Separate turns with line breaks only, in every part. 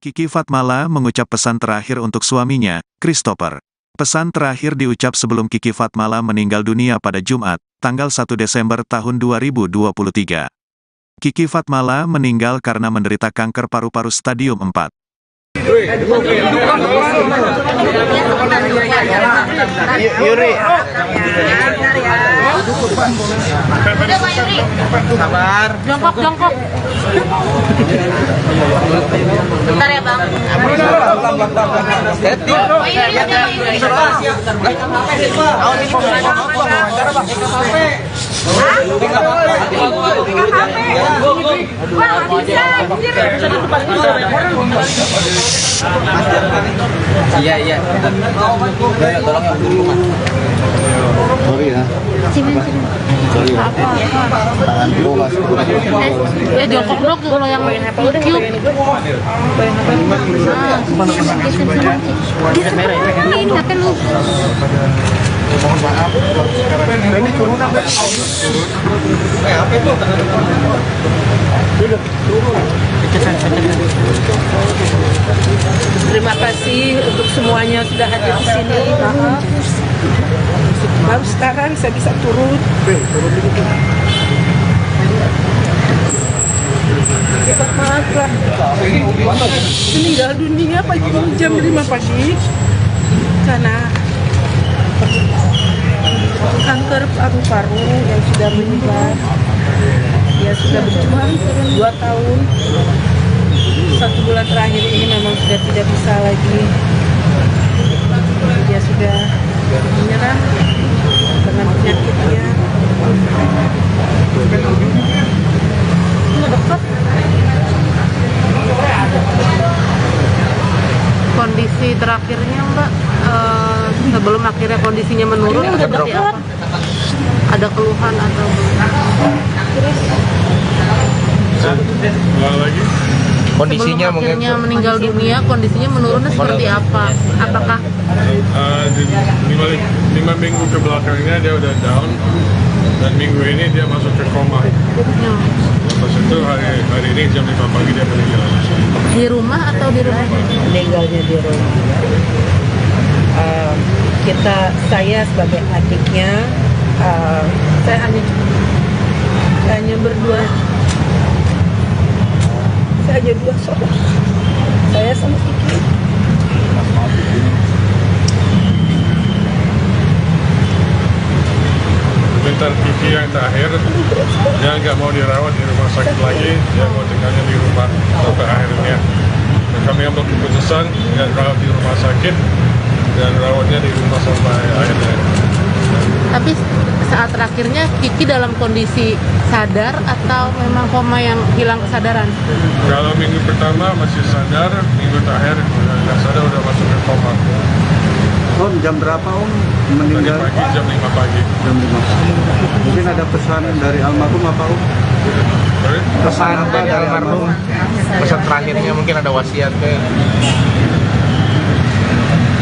Kiki Fatmala mengucap pesan terakhir untuk suaminya, Christopher. Pesan terakhir diucap sebelum Kiki Fatmala meninggal dunia pada Jumat, tanggal 1 Desember tahun 2023. Kiki Fatmala meninggal karena menderita kanker paru-paru stadium 4.
Yuri. Sabar.
Jongkok. Bentar ya, Bang.
Iya. Tolong yang dulu, Mas.
Sorry ya. Sorry ya. Tangan dulu Mas.
Jongkok dong kalau yang YouTube.
Mohon maaf. Ini turun apa? Apa itu?
Terima kasih untuk semuanya sudah hadir di sini. Baru sekarang saya bisa turun. Maaf lah. Meninggal dunia pagi jam 5 pagi karena kanker paru-paru yang sudah menyebar. Dia sudah berjuang 2 tahun. 1 bulan terakhir ini memang sudah tidak bisa lagi. Dia sudah menyerah dengan penyakitnya.
Kondisi terakhirnya Mbak, sebelum akhirnya kondisinya menurun, seperti apa? Ada keluhan atau
Kondisinya
sebelum
mungkin
akhirnya meninggal dunia, kondisinya menurunnya seperti apa? Apakah
5 minggu ke belakangnya dia udah down, dan minggu ini dia masuk ke koma. Lepas itu hari ini jam 5 pagi dia meninggal.
di rumah atau di rumah?
Meninggalnya di rumah. Saya sebagai adiknya, saya hanya berdua. Saya hanya 2 saudara. Saya sama Kiki.
Bentar Kiki yang terakhir, dia nggak mau dirawat di rumah sakit lagi, dia mau tinggalnya di rumah sampai akhirnya. Dan kami ambil keputusan nggak rawat di rumah sakit dan rawatnya di rumah sampai akhirnya.
Tapi saat terakhirnya Kiki dalam kondisi sadar atau memang koma yang hilang kesadaran?
Kalau minggu pertama masih sadar, minggu terakhir nggak sadar, udah masuk ke koma.
Om, jam berapa Om
Tadi
meninggal?
pagi jam 5 pagi.
Jam 5. Mungkin ada pesan dari almarhum apa Om?
Sorry?
Pesan apa dari
almarhum?
almarhum?
Pesan terakhirnya mungkin ada wasiat kayak.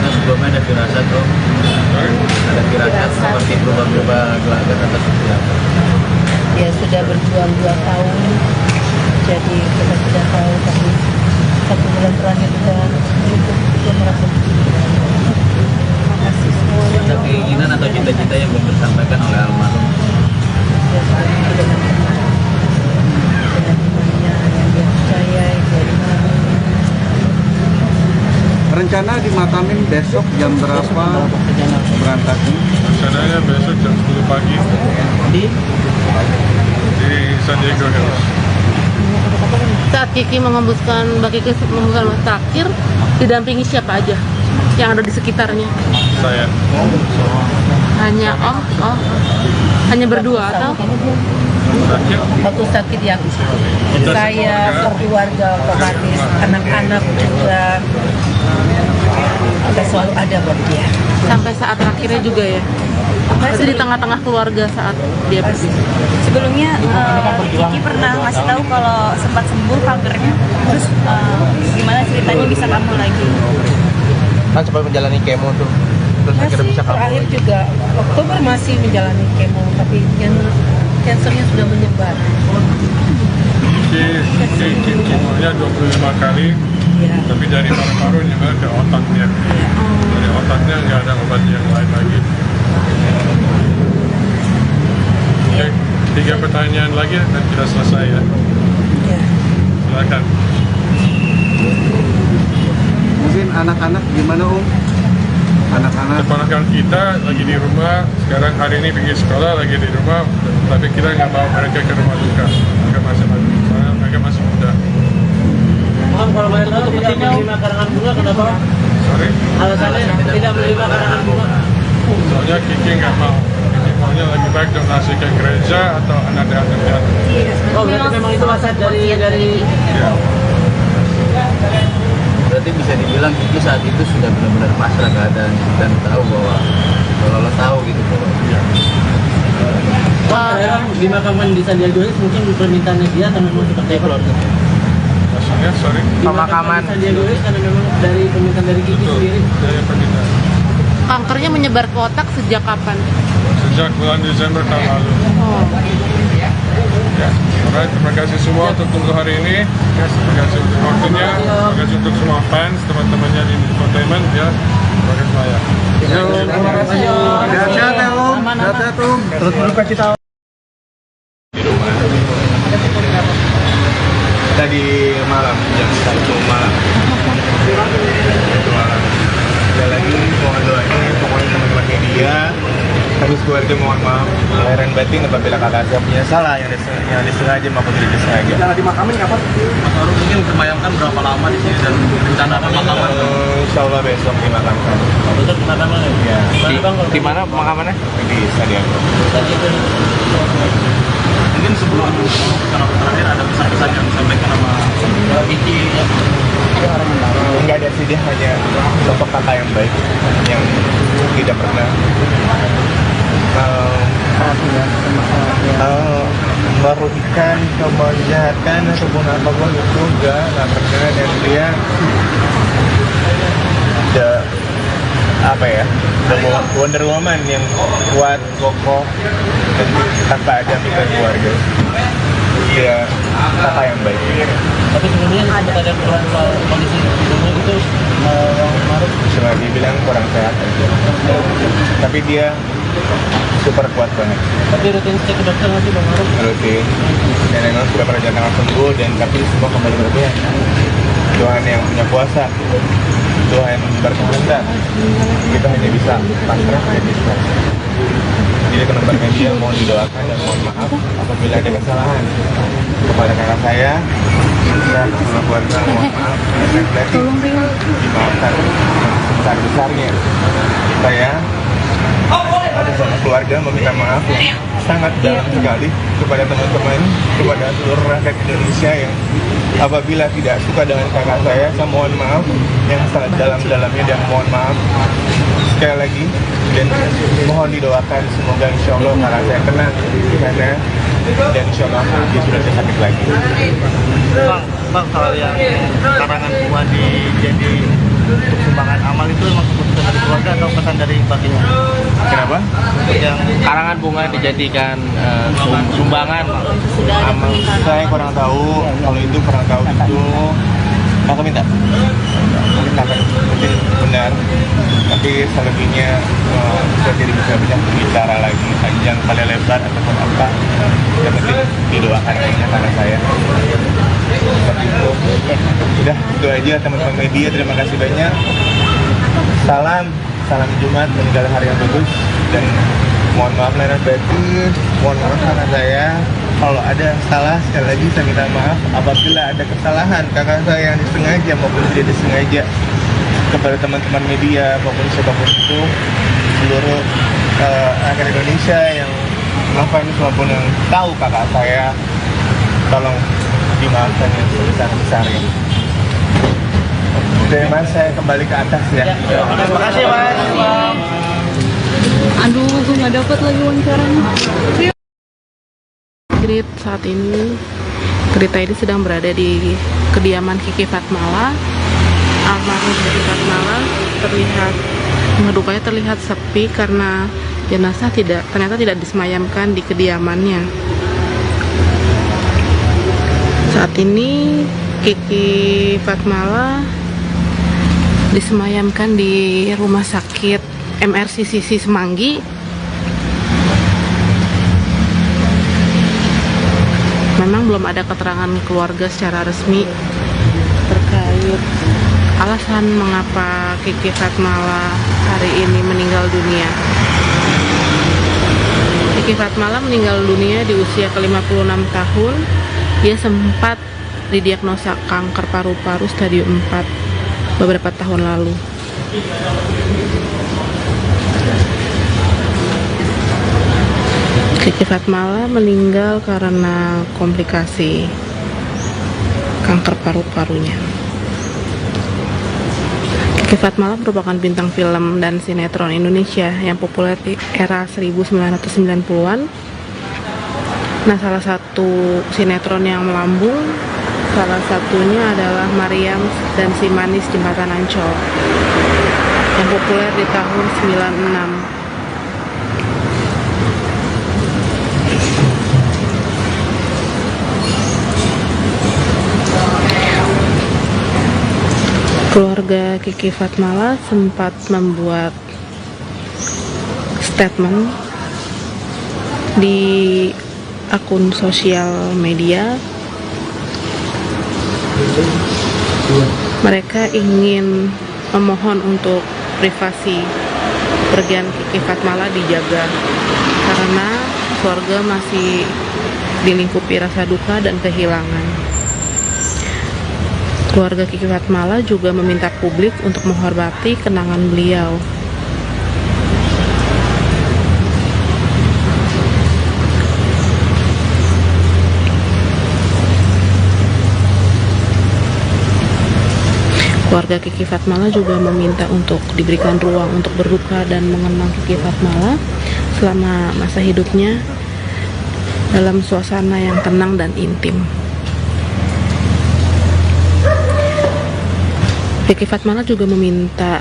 Sebelumnya ada firasat Om.
Sorry?
Ada firasat seperti berubah-ubah gelagat atau seperti apa?
Dia sudah berjuang 2 tahun, jadi kita sudah tahu, tapi 1 bulan terakhir sudah cukup, dia merasa. Terima kasih semuanya.
Ada keinginan atau cita-cita yang belum disampaikan oleh almarhum?
Dia sudah hidup dengan tenang, dengan imannya yang dia percaya, dia dimana.
Rencana dimakamin besok jam berapa berangkatnya?
Rencananya besok jam 10 pagi di San Diego Hills.
Saat Kiki mengembuskan, Mbak Kiki mengembuskan terakhir, didampingi siapa aja yang ada di sekitarnya?
Saya.
Hanya Om? Oh, hanya berdua atau?
Sakit.
Waktu sakit yang saya, keluarga, otomatis, anak-anak juga, kita selalu ada buat dia.
Sampai saat terakhirnya juga ya? Masih di tengah-tengah keluarga saat dia pergi?
Sebelumnya Kiki pernah ngasih tahu kalau sempat sembuh kankernya. Terus gimana ceritanya bisa kambuh lagi?
Kan sempat menjalani kemo tuh. Terus akhirnya bisa kambuh
Terakhir
lagi.
juga Oktober masih menjalani kemo, tapi kansernya sudah menyebar.
Kemonya 25 kali,
Iya.
Tapi dari paru-paru juga ke otaknya. Dari otaknya nggak ada obat yang lain lagi. Oke, 3 pertanyaan lagi dan kita selesai ya.
Iya.
Silakan.
Mungkin anak-anak gimana Anak-anak
Keponakan kita lagi di rumah, sekarang hari ini pergi sekolah lagi di rumah, tapi kita nggak bawa mereka ke rumah duka. Mereka masih muda.
Kalau boleh tahu tidak menerima karangan bunga kenapa?
Sorry.
Alasannya tidak menerima karangan bunga.
Soalnya Kiki nggak mau. Kiki maunya lebih baik donasi ke gereja atau anak yatim.
Oh, berarti memang itu asal dari
Ya.
Berarti bisa dibilang Kiki saat itu sudah benar-benar pasrah keadaan dan tahu bahwa kalau lo tahu gitu bahwa
dimakamkan di Sandiaga Uno mungkin permintaannya dia atau memang seperti itu?
Maksudnya, sorry.
Pemakaman Sandiaga Uno karena memang dari permintaan dari Kiki
Betul.
sendiri.
Saya permintaan.
Kankernya menyebar ke otak sejak kapan?
Sejak bulan Desember tahun lalu.
Oh.
Ya, alright, terima kasih semua untuk tunggu hari ini. Terima kasih untuk waktunya. Terima kasih untuk semua fans, teman-temannya di Infotainment ya. Terima kasih semua ya.
sehat-sehat ya Om. Sehat-sehat Om.
Terus berduka cita.
tadi malam jam 1 malam. Sekali lagi mohon doanya pokoknya teman-teman media, kami keluarga mohon maaf lahir batin apabila kakak saya punya salah yang disengaja maupun tidak disengaja.
Rencana dimakamin kapan?
Mas Arul mungkin disemayamkan berapa lama di sini dan rencana pemakaman? Insya Allah besok dimakamkan.
Besok dimakamin ya?
Di mana pemakamannya? Di Sandiaga. Mungkin sebelum terakhir ada pesan-pesan yang disampaikan sama Kiki ya? Enggak ada sih, dia hanya sosok kakak yang baik yang tidak pernah merugikan, menjahatkan ataupun apapun itu nggak pernah, dan dia Wonder Woman yang kuat, kokoh, dan tanpa ada pikiran keluarga. Dia kakak yang baik.
Tapi sebelumnya sempat ada keluhan soal kondisi tubuh itu Maruf.
Cuma dibilang kurang sehat aja. Tapi dia super kuat banget.
Tapi rutin cek ke dokter nggak sih Bang Maruf?
Rutin. Dan memang sudah perjalanan sembuh, dan tapi semua kembali berpihak. Tuhan yang punya kuasa, Tuhan berkehendak. Kita hanya bisa pasrah, hanya bisa. Jadi teman-teman media mohon didoakan dan mohon maaf apabila ada kesalahan kepada kakak saya. Dan semua keluarga mohon maaf. Berarti dimaafkan sebesar-besarnya. Saya atas nama keluarga meminta maaf yang sangat dalam sekali kepada teman-teman, kepada seluruh rakyat Indonesia yang apabila tidak suka dengan kakak saya mohon maaf yang sangat dalam-dalamnya, dan mohon maaf sekali lagi, dan mohon didoakan semoga insya Allah kakak saya tenang di sana, dan insya Allah dia sudah tidak sakit lagi.
Bang, soal yang karangan bunga jadi untuk sumbangan amal itu memang keputusan dari keluarga atau pesan dari baginya?
Kenapa?
Yang karangan bunga dijadikan sumbangan
Amal saya kurang tahu, kalau itu kurang tahu itu kakak minta. Mungkin benar, tapi selebihnya saya tidak bisa bicara lagi panjang kali lebar ataupun apa. Yang penting didoakan aja karena saya. Seperti itu. Sudah itu aja teman-teman media, terima kasih banyak. Salam Jumat, meninggal hari yang bagus, dan mohon maaf lahir batin, mohon maaf karena saya kalau ada salah, sekali lagi saya minta maaf apabila ada kesalahan kakak saya yang disengaja maupun tidak disengaja. Kepada teman-teman media maupun siapapun itu, seluruh rakyat Indonesia yang fans maupun yang tahu kakak saya, tolong dimaafkan yang sebesar-besarnya. Dari Mas, saya kembali ke atas ya.
Terima kasih Mas.
Aduh, gue nggak dapat lagi wawancaranya.
Grit saat ini Grita ini sedang berada di kediaman Kiki Fatmala. Almarhum Kiki Fatmala terlihat sepi karena jenazah ternyata tidak disemayamkan di kediamannya. Saat ini Kiki Fatmala disemayamkan di Rumah Sakit MRCCC Semanggi. Memang belum ada keterangan keluarga secara resmi terkait alasan mengapa Kiki Fatmala hari ini meninggal dunia. Kiki Fatmala meninggal dunia di usia ke-56 tahun. Dia sempat didiagnosa kanker paru-paru stadium 4 beberapa tahun lalu. Kiki Fatmala meninggal karena komplikasi kanker paru-parunya. Kiki Fatmala merupakan bintang film dan sinetron Indonesia yang populer di era 1990-an. Nah, salah satu sinetron yang melambung, salah satunya adalah Mariam dan Si Manis Jembatan Ancol yang populer di tahun 96. Keluarga Kiki Fatmala sempat membuat statement di akun sosial media. Mereka ingin memohon untuk privasi kepergian Kiki Fatmala dijaga karena keluarga masih dilingkupi rasa duka dan kehilangan. Keluarga Kiki Fatmala juga meminta publik untuk menghormati kenangan beliau. Keluarga Kiki Fatmala juga meminta untuk diberikan ruang untuk berduka dan mengenang Kiki Fatmala selama masa hidupnya dalam suasana yang tenang dan intim. Kiki Fatmala juga meminta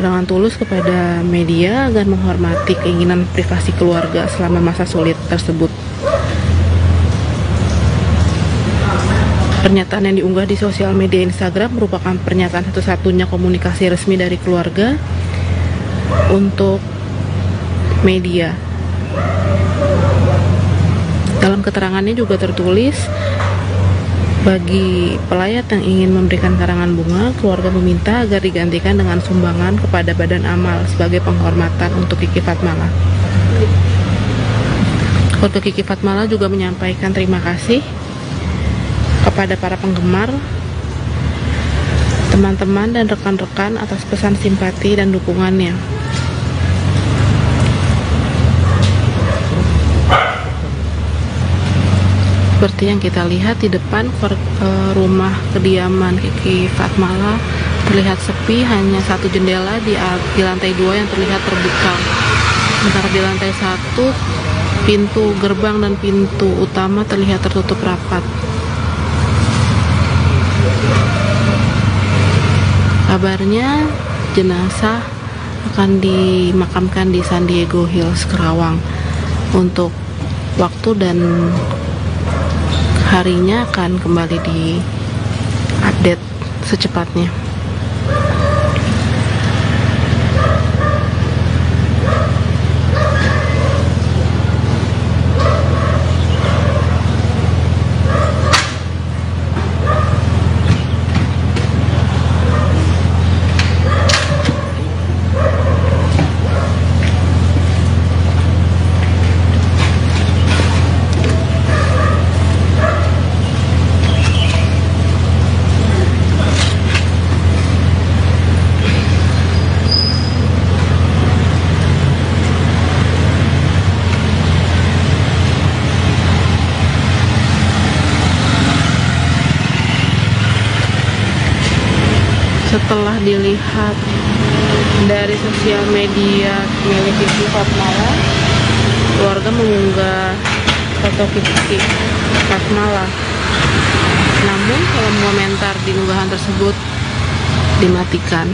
dengan tulus kepada media agar menghormati keinginan privasi keluarga selama masa sulit tersebut. Pernyataan yang diunggah di sosial media Instagram merupakan pernyataan satu-satunya komunikasi resmi dari keluarga untuk media. Dalam keterangannya juga tertulis, bagi pelayat yang ingin memberikan karangan bunga, keluarga meminta agar digantikan dengan sumbangan kepada Badan Amal sebagai penghormatan untuk Kiki Fatmala. Keluarga Kiki Fatmala juga menyampaikan terima kasih kepada para penggemar, teman-teman, dan rekan-rekan atas pesan simpati dan dukungannya. Seperti yang kita lihat di depan rumah kediaman Kiki Fatmala terlihat sepi, hanya satu jendela di lantai 2 yang terlihat terbuka. Sementara di lantai 1 pintu gerbang dan pintu utama terlihat tertutup rapat. Kabarnya jenazah akan dimakamkan di San Diego Hills, Kerawang. Untuk waktu dan harinya akan kembali di-update secepatnya. Setelah dilihat dari sosial media milik Kiki Fatmala, keluarga mengunggah foto Kiki Fatmala. Namun kolom komentar di unggahan tersebut dimatikan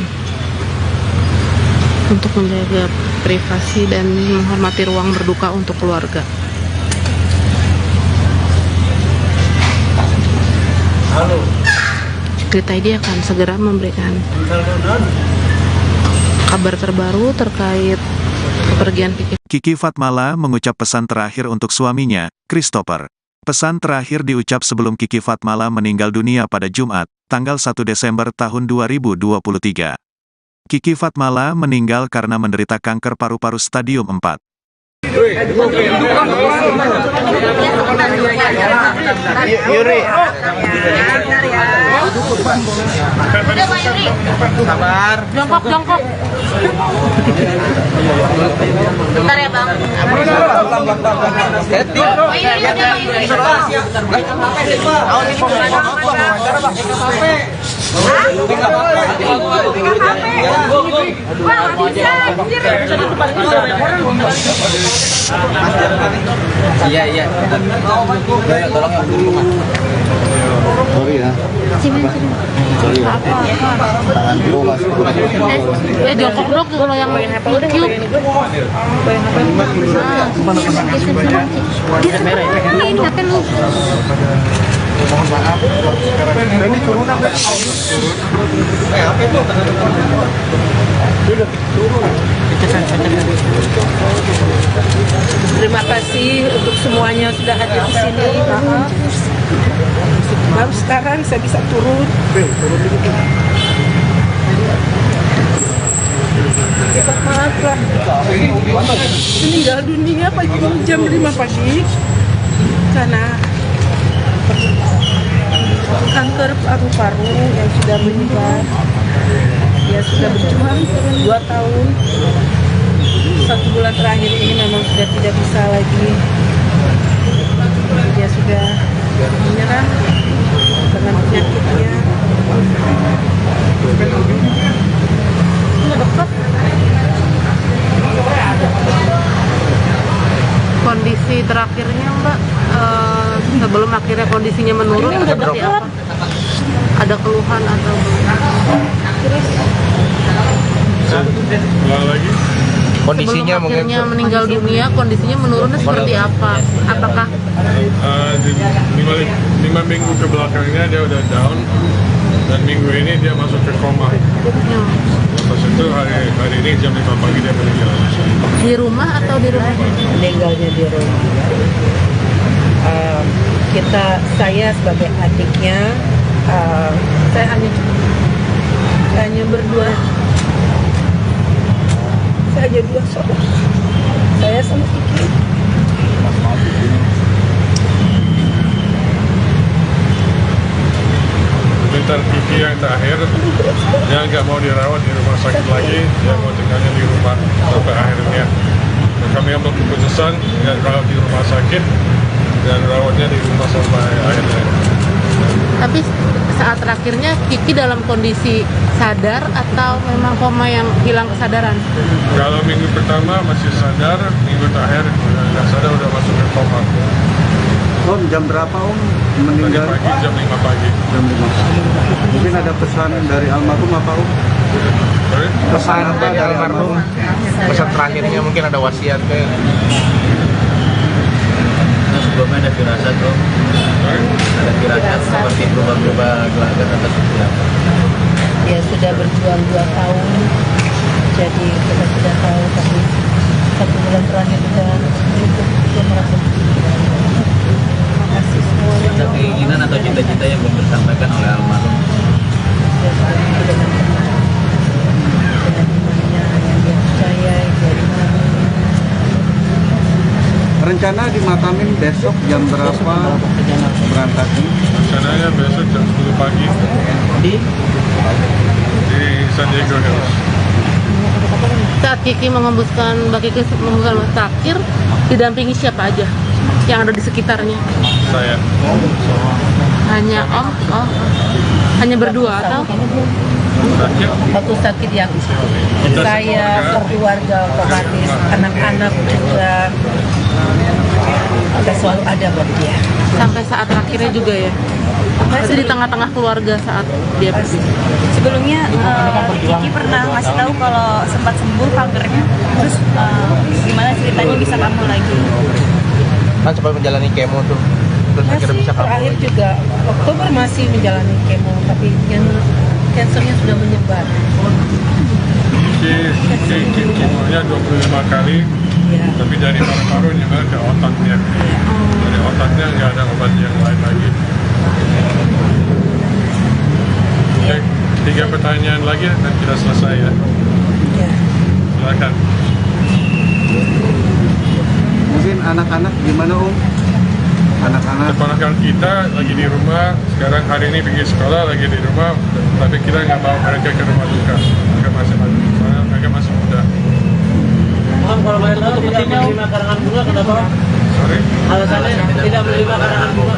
untuk menjaga privasi dan menghormati ruang berduka untuk keluarga. Cerita ID akan segera memberikan kabar terbaru terkait kepergian Kiki.
Kiki Fatmala mengucap pesan terakhir untuk suaminya, Christopher. Pesan terakhir diucap sebelum Kiki Fatmala meninggal dunia pada Jumat, tanggal 1 Desember tahun 2023. Kiki Fatmala meninggal karena menderita kanker paru-paru stadium 4.
Yuri.
Udah Pak Yuri.
Sabar.
Jongkok.
Bentar ya Bang. Pak Yuri udah Pak Yuri.
Iya. Tolong yang dulu Mas.
Sorry ya. Sorry ya. Tangan dulu Mas.
Jongkok dong kalau yang cube.
Ini ngapain lu?
Mohon maaf. Ini turunan. Apa itu?
Terima kasih untuk semuanya sudah hadir di sini. Baru sekarang saya bisa turun. Maaflah. Meninggal dunia pagi jam 5 pagi karena kanker paru-paru yang sudah menyebar. Dia sudah berjuang 2 tahun. 1 bulan terakhir ini memang sudah tidak bisa lagi. Dia sudah menyerah dengan penyakitnya.
Kondisi terakhirnya Mbak, sebelum akhirnya kondisinya menurun seperti apa? Ada keluhan atau
Ulang lagi.
Kondisinya
sebelum
mungkin
akhirnya meninggal dunia, kondisinya menurunnya seperti apa? Apakah
5 minggu ke belakangnya dia udah down, dan minggu ini dia masuk ke koma. Lepas itu hari ini jam 5 pagi dia meninggal.
di rumah atau di rumah?
Meninggalnya di rumah. Saya sebagai adiknya, saya hanya berdua. Saya hanya 2 saudara. Saya sama Kiki.
Bentar Kiki yang terakhir, dia nggak mau dirawat di rumah sakit lagi, dia mau tinggalnya di rumah sampai akhirnya. Dan kami ambil keputusan nggak rawat di rumah sakit dan rawatnya di rumah sampai akhirnya.
Tapi saat terakhirnya Kiki dalam kondisi sadar atau memang koma yang hilang kesadaran?
Kalau minggu pertama masih sadar, minggu terakhir nggak sadar, udah masuk ke koma.
Om, jam berapa Om
Tadi
meninggal?
pagi jam 5 pagi.
Jam 5. Mungkin ada pesan dari almarhum apa Om?
Sorry?
Pesan apa dari almarhum?
pesan terakhirnya mungkin ada wasiat kayak.
Sebelumnya ada firasat tuh,
Sorry?
ada firasat seperti berubah-ubah gelagat atau seperti apa.
Dia sudah berjuang 2 tahun, jadi kita sudah tahu, tapi 1 bulan terakhir sudah cukup, dia merasa terima kasih semuanya.
Ada keinginan atau cita-cita yang belum disampaikan oleh almarhum.
Dia sudah hidup dengan tenang, dengan imannya yang dia percaya, dia imani.
Rencana dimakamin besok jam berapa berangkatnya?
Rencananya besok jam 10 pagi di San Diego Hills.
Saat Kiki mengembuskan, Mbak Kiki mengembuskan takir, didampingi siapa aja yang ada di sekitarnya?
Saya.
Hanya Om? Oh, hanya berdua atau?
Sakit.
Waktu sakit yang
Kita
saya,
semua
keluarga, otomatis, anak-anak juga, kita selalu ada buat dia.
Sampai saat terakhirnya juga ya? Masih di tengah-tengah keluarga saat dia pergi?
Sebelumnya Kiki pernah ngasih tahu kalau sempat sembuh kankernya. Terus gimana ceritanya bisa kambuh lagi?
Kan sempat menjalani kemo tuh. terus akhirnya bisa kabur.
Terakhir juga Oktober masih menjalani kemo, tapi yang kansernya sudah menyebar.
Kemonya 25 kali,
Ya.
tapi dari paru-paru juga ke otaknya. Dari otaknya nggak ada obat yang lain lagi. Oke, 3 pertanyaan lagi dan kita selesai ya.
Ya.
Silakan.
Mungkin anak-anak gimana Om? Anak-anak
Keponakan kita lagi di rumah, sekarang hari ini pergi sekolah lagi di rumah, tapi kita nggak bawa mereka ke rumah duka. Mereka masih muda.
Kalau boleh tahu tidak menerima karangan bunga kenapa?
Sorry,
Alasannya tidak menerima karangan bunga.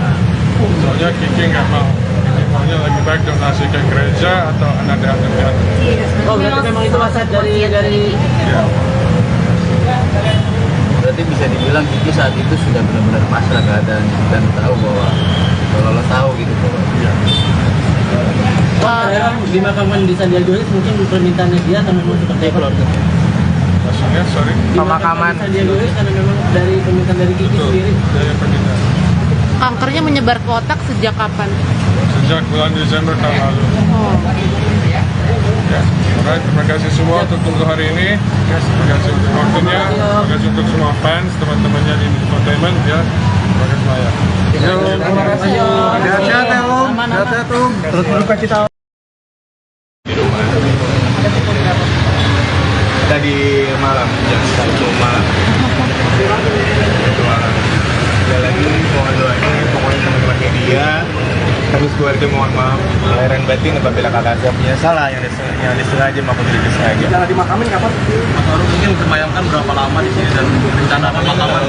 soalnya Kiki nggak mau. Kiki maunya lagi baik donasi ke gereja atau anak yatim piatu.
Oh, berarti memang itu wasiat dari
Ya.
Berarti bisa dibilang Kiki saat itu sudah benar-benar pasrah keadaan dan tahu bahwa kalau lo tahu gitu bahwa
di makaman di Sandiaga Uno mungkin permintaannya dia atau memang seperti keluarga.
Maksudnya, sorry.
Pemakaman Sandiaga Uno karena memang dari permintaan dari Kiki
Betul,
sendiri.
dari permintaan.
Kankernya menyebar ke otak sejak kapan?
Sejak bulan Desember tahun lalu.
Oh.
Ya, alright, terima kasih semua untuk tunggu hari ini. Terima kasih untuk waktunya. Terima kasih untuk semua fans, teman-temannya di entertainment ya. Terima kasih semuanya.
sehat-sehat ya Om. Sehat-sehat Om.
Terus berduka cita.
Tadi malam jam 1 malam. Sekali lagi mohon doanya, pokoknya teman-teman media, kami keluarga mohon maaf lahir dan batin apabila kakak saya punya salah yang disengaja maupun tidak disengaja.
Jangan dimakamin kapan? Mas Arul mungkin terbayangkan berapa lama di sini dan rencana pemakaman?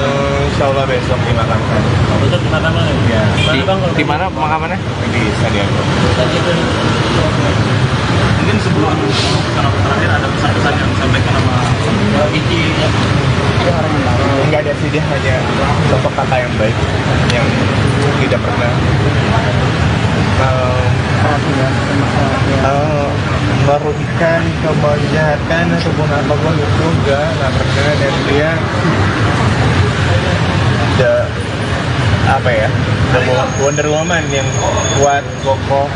Insya Allah besok dimakamkan.
Besok pemakaman ya?
Di mana pemakamannya? Di Sandiaga.
Mungkin sebelum terakhir ada pesan-pesan yang disampaikan sama Kiki ya?
Enggak ada sih, dia hanya sosok kakak yang baik yang tidak pernah merugikan, kejahatan ataupun apapun itu nggak pernah, dan dia Wonder Woman yang kuat, kokoh,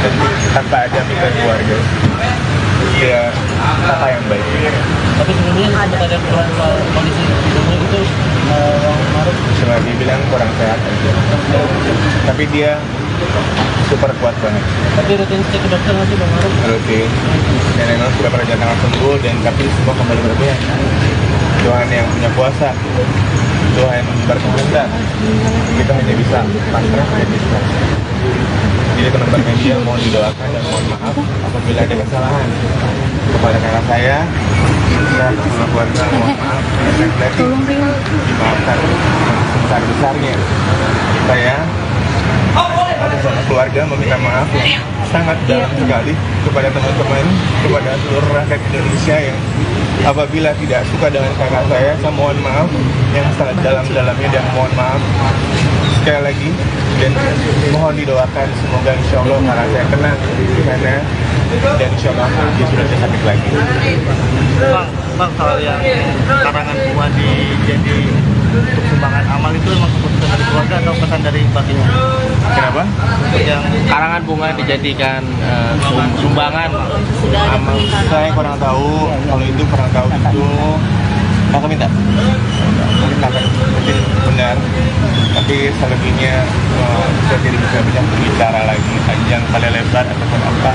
dan tanpa ada pikiran keluarga. Dia kakak yang baik.
Tapi sebelumnya sempat ada keluhan soal kondisi hidupnya itu Maruf.
Cuma dibilang kurang sehat aja. Tapi dia super kuat banget.
Tapi rutin cek ke dokter nggak sih Bang Maruf?
Rutin. Dan memang sudah perjalanan sembuh, dan tapi semua kembali berlebihan. Tuhan yang punya kuasa, Tuhan berkehendak. Kita hanya bisa pasrah dan bisa. Jadi teman-teman media mohon didoakan dan mohon maaf apabila ada kesalahan kepada kakak saya sama keluarga. Mohon maaf yang berarti dimaafkan sebesar-besarnya. Saya atas nama keluarga meminta maaf yang sangat dalam sekali kepada teman-teman, kepada seluruh rakyat Indonesia yang apabila tidak suka dengan kakak saya mohon maaf yang sangat dalam-dalamnya, dan mohon maaf sekali lagi, dan mohon didoakan semoga insya Allah kakak saya tenang di sana, dan insya Allah dia sudah tidak sakit lagi.
Bang, kalau yang karangan bunga jadi untuk sumbangan amal itu memang keputusan dari keluarga atau pesan dari baginya?
Kenapa?
Yang karangan bunga dijadikan sumbangan amal.
Saya kurang tahu, kalau itu kurang tahu itu kakak minta. Mungkin kakak mungkin benar, tapi selebihnya saya tidak bisa bicara lagi panjang kali lebar ataupun apa.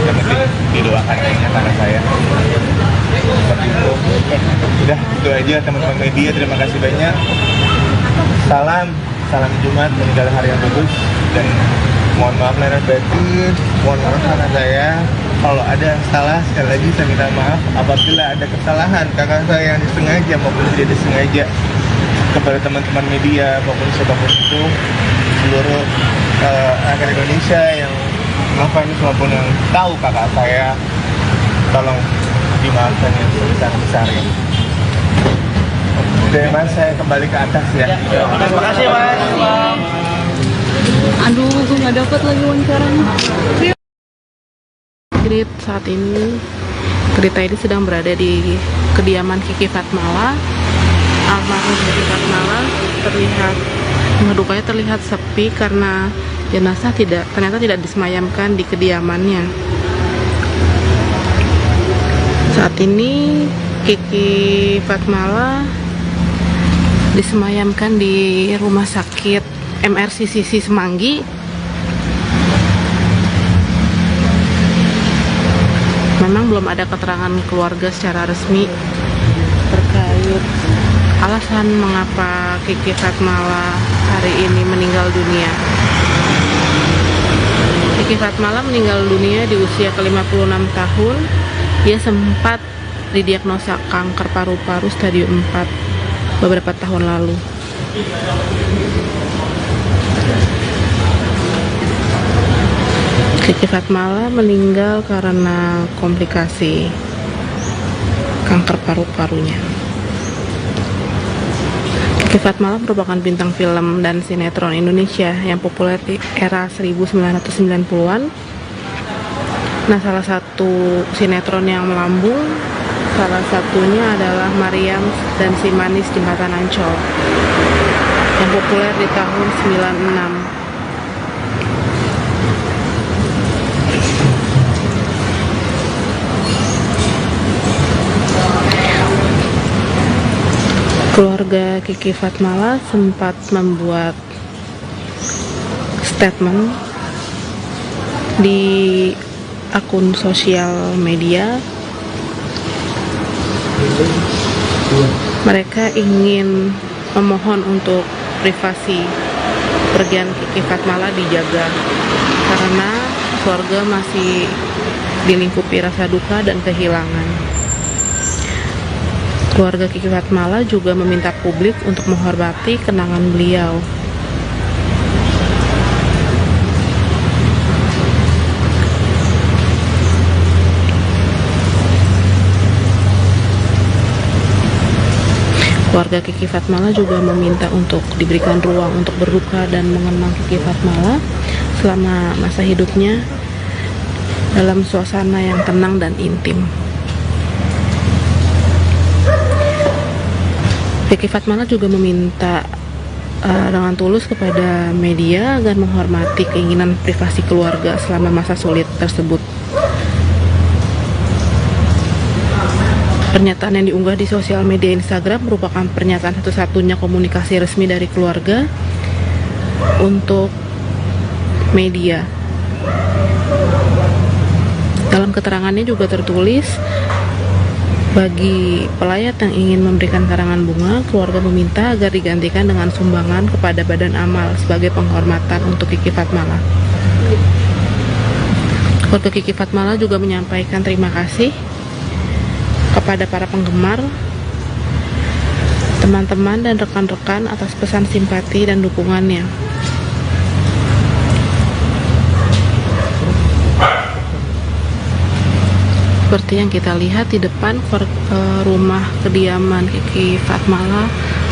Yang penting didoakan aja karena saya. Seperti itu. Udah itu aja teman-teman media, terima kasih banyak. Salam Jumat, meninggal hari yang bagus, dan mohon maaf lahir dan batin, mohon maaf karena saya kalau ada salah. Sekali lagi saya minta maaf apabila ada kesalahan kakak saya yang disengaja maupun tidak disengaja. Kepada teman-teman media maupun siapapun itu, seluruh rakyat Indonesia yang fans maupun yang tahu kakak saya, tolong dimaafkan yang sebesar-besarnya. Oke mas, saya kembali ke atas ya.
Terima kasih Mas.
Aduh, gue nggak dapat lagi wawancaranya. Grit saat ini, Grita ini sedang berada di kediaman Kiki Fatmala. Almarhum Kiki Fatmala terlihat Rumah dukanya terlihat sepi karena jenazah ternyata tidak disemayamkan di kediamannya. Saat ini Kiki Fatmala disemayamkan di Rumah Sakit MRCCC Semanggi. Memang belum ada keterangan keluarga secara resmi terkait alasan mengapa Kiki Fatmala hari ini meninggal dunia. Kiki Fatmala meninggal dunia di usia ke-56 tahun. Dia sempat didiagnosa kanker paru-paru stadium 4 beberapa tahun lalu. Kiki Fatmala meninggal karena komplikasi kanker paru-parunya. Kiki Fatmala merupakan bintang film dan sinetron Indonesia yang populer di era 1990-an. Nah, salah satu sinetron yang melambung, salah satunya adalah Mariam dan Si Manis Jembatan Ancol yang populer di tahun 96. Keluarga Kiki Fatmala sempat membuat statement di akun sosial media. Mereka ingin memohon untuk privasi kepergian Kiki Fatmala dijaga karena keluarga masih dilingkupi rasa duka dan kehilangan. Keluarga Kiki Fatmala juga meminta publik untuk menghormati kenangan beliau. Keluarga Kiki Fatmala juga meminta untuk diberikan ruang untuk berduka dan mengenang Kiki Fatmala selama masa hidupnya dalam suasana yang tenang dan intim. Kiki Fatmala juga meminta dengan tulus kepada media agar menghormati keinginan privasi keluarga selama masa sulit tersebut. Pernyataan yang diunggah di sosial media Instagram merupakan pernyataan satu-satunya komunikasi resmi dari keluarga untuk media. Dalam keterangannya juga tertulis, bagi pelayat yang ingin memberikan karangan bunga, keluarga meminta agar digantikan dengan sumbangan kepada Badan Amal sebagai penghormatan untuk Kiki Fatmala. Keluarga Kiki Fatmala juga menyampaikan terima kasih kepada para penggemar, teman-teman dan rekan-rekan atas pesan simpati dan dukungannya. Seperti yang kita lihat di depan rumah kediaman Kiki Fatmala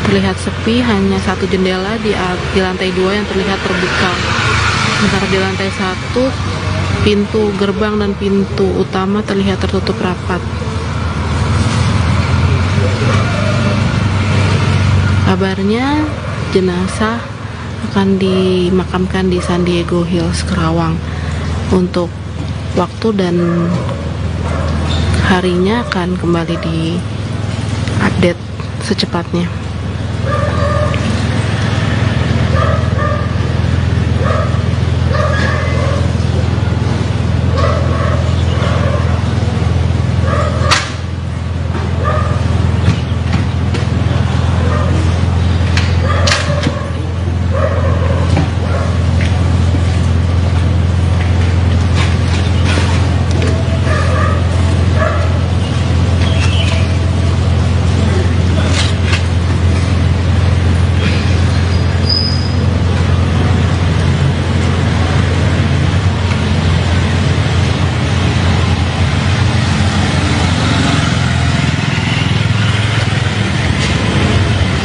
terlihat sepi, hanya satu jendela di lantai 2 yang terlihat terbuka. Sementara di lantai 1 pintu gerbang dan pintu utama terlihat tertutup rapat. Kabarnya jenazah akan dimakamkan di San Diego Hills, Kerawang. Untuk waktu dan harinya akan kembali di-update secepatnya.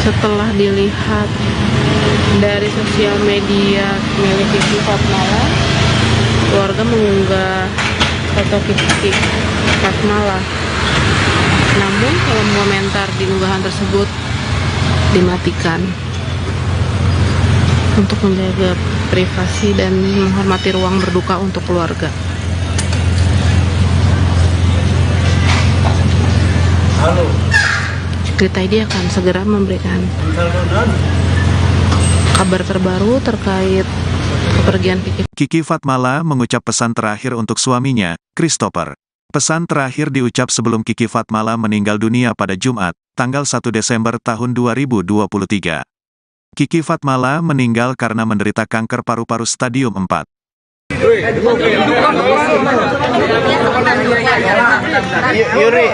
Setelah dilihat dari sosial media milik Kiki Fatmala, keluarga mengunggah foto Kiki Fatmala. Namun kolom komentar di unggahan tersebut dimatikan. untuk menjaga privasi dan menghormati ruang berduka untuk keluarga. Cerita ID akan segera memberikan kabar terbaru terkait kepergian
Kiki Fatmala mengucap pesan terakhir untuk suaminya, Christopher. Pesan terakhir diucap sebelum Kiki Fatmala meninggal dunia pada Jumat, tanggal 1 Desember tahun 2023. Kiki Fatmala meninggal karena menderita kanker paru-paru stadium 4.
Yuri.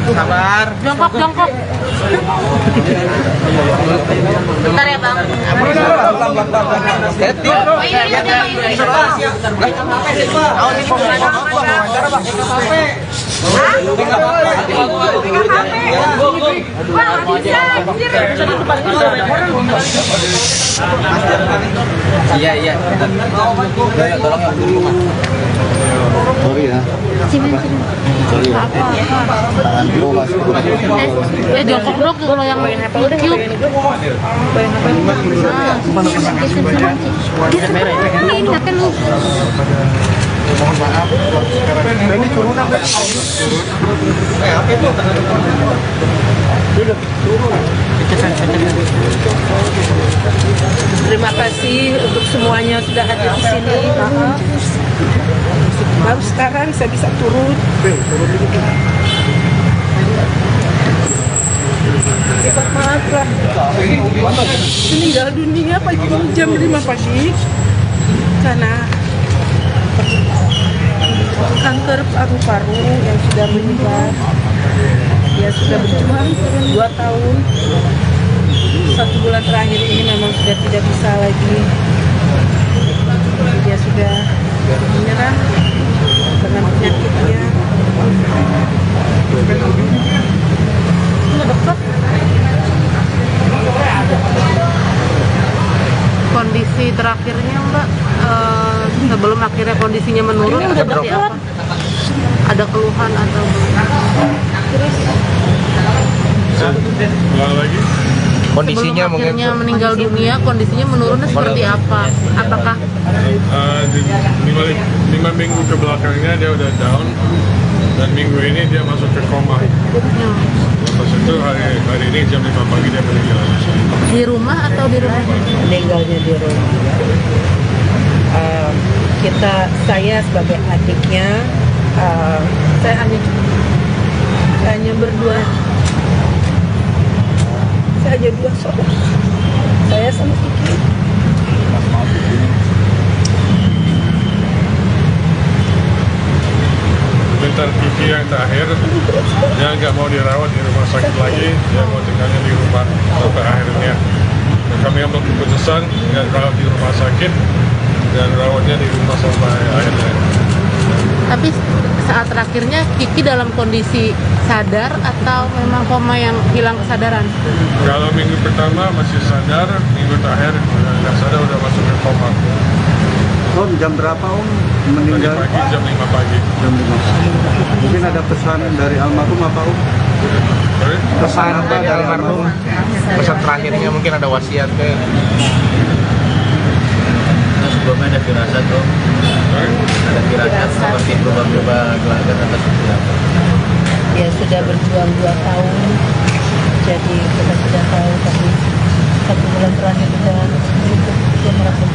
Sabar. Jongkok. Bentar ya bang.
Iya. Tolong yang dulu.
Sorry ya.
jongkok dong kalau yang cube.
Mohon maaf, ini turunan apa itu?
Terima kasih untuk semuanya sudah hadir di sini. Baru sekarang saya bisa turun. Maaflah, meninggal dunia pagi jam 5 pagi karena kanker paru-paru yang sudah menyebar. Dia sudah berjuang 2 tahun. 1 bulan terakhir ini memang sudah tidak bisa lagi. Dia sudah menyerah dengan penyakitnya.
Kondisi terakhirnya Mbak, sebelum akhirnya kondisinya menurun seperti apa? Ada keluhan atau
lagi?
Kondisinya
sebelum
mungkin
akhirnya meninggal dunia, kondisinya menurunnya seperti apa? Apakah
5 minggu ke belakangnya dia udah down, dan minggu ini dia masuk ke koma. Lepas itu hari ini jam 5 pagi dia meninggal.
di rumah atau di rumah?
Meninggalnya di rumah. Saya sebagai adiknya, saya hanya berdua. Saya hanya 2 saudara. Saya sama Kiki.
Bentar Kiki yang terakhir, dia nggak mau dirawat di rumah sakit lagi, dia mau tinggalnya di rumah sampai akhirnya. Dan kami ambil keputusan nggak rawat di rumah sakit dan rawatnya di rumah sampai akhirnya.
Tapi saat terakhirnya Kiki dalam kondisi sadar atau memang koma yang hilang kesadaran?
Kalau minggu pertama masih sadar, minggu terakhir nggak sadar, udah masuk ke koma.
Om, jam berapa Om
Tadi
meninggal?
pagi jam 5 pagi.
Jam 5. Mungkin ada pesan dari almarhum apa Om?
Sorry?
pesan apa dari almarhum? Pesan terakhirnya mungkin ada wasiat ke
Sebelumnya ada firasat tuh,
Sorry?
ada firasat seperti berubah-ubah gelagat atas apa.
Dia sudah berjuang 2 tahun, jadi kita sudah tahu, tapi 1 bulan terakhir dia merasa.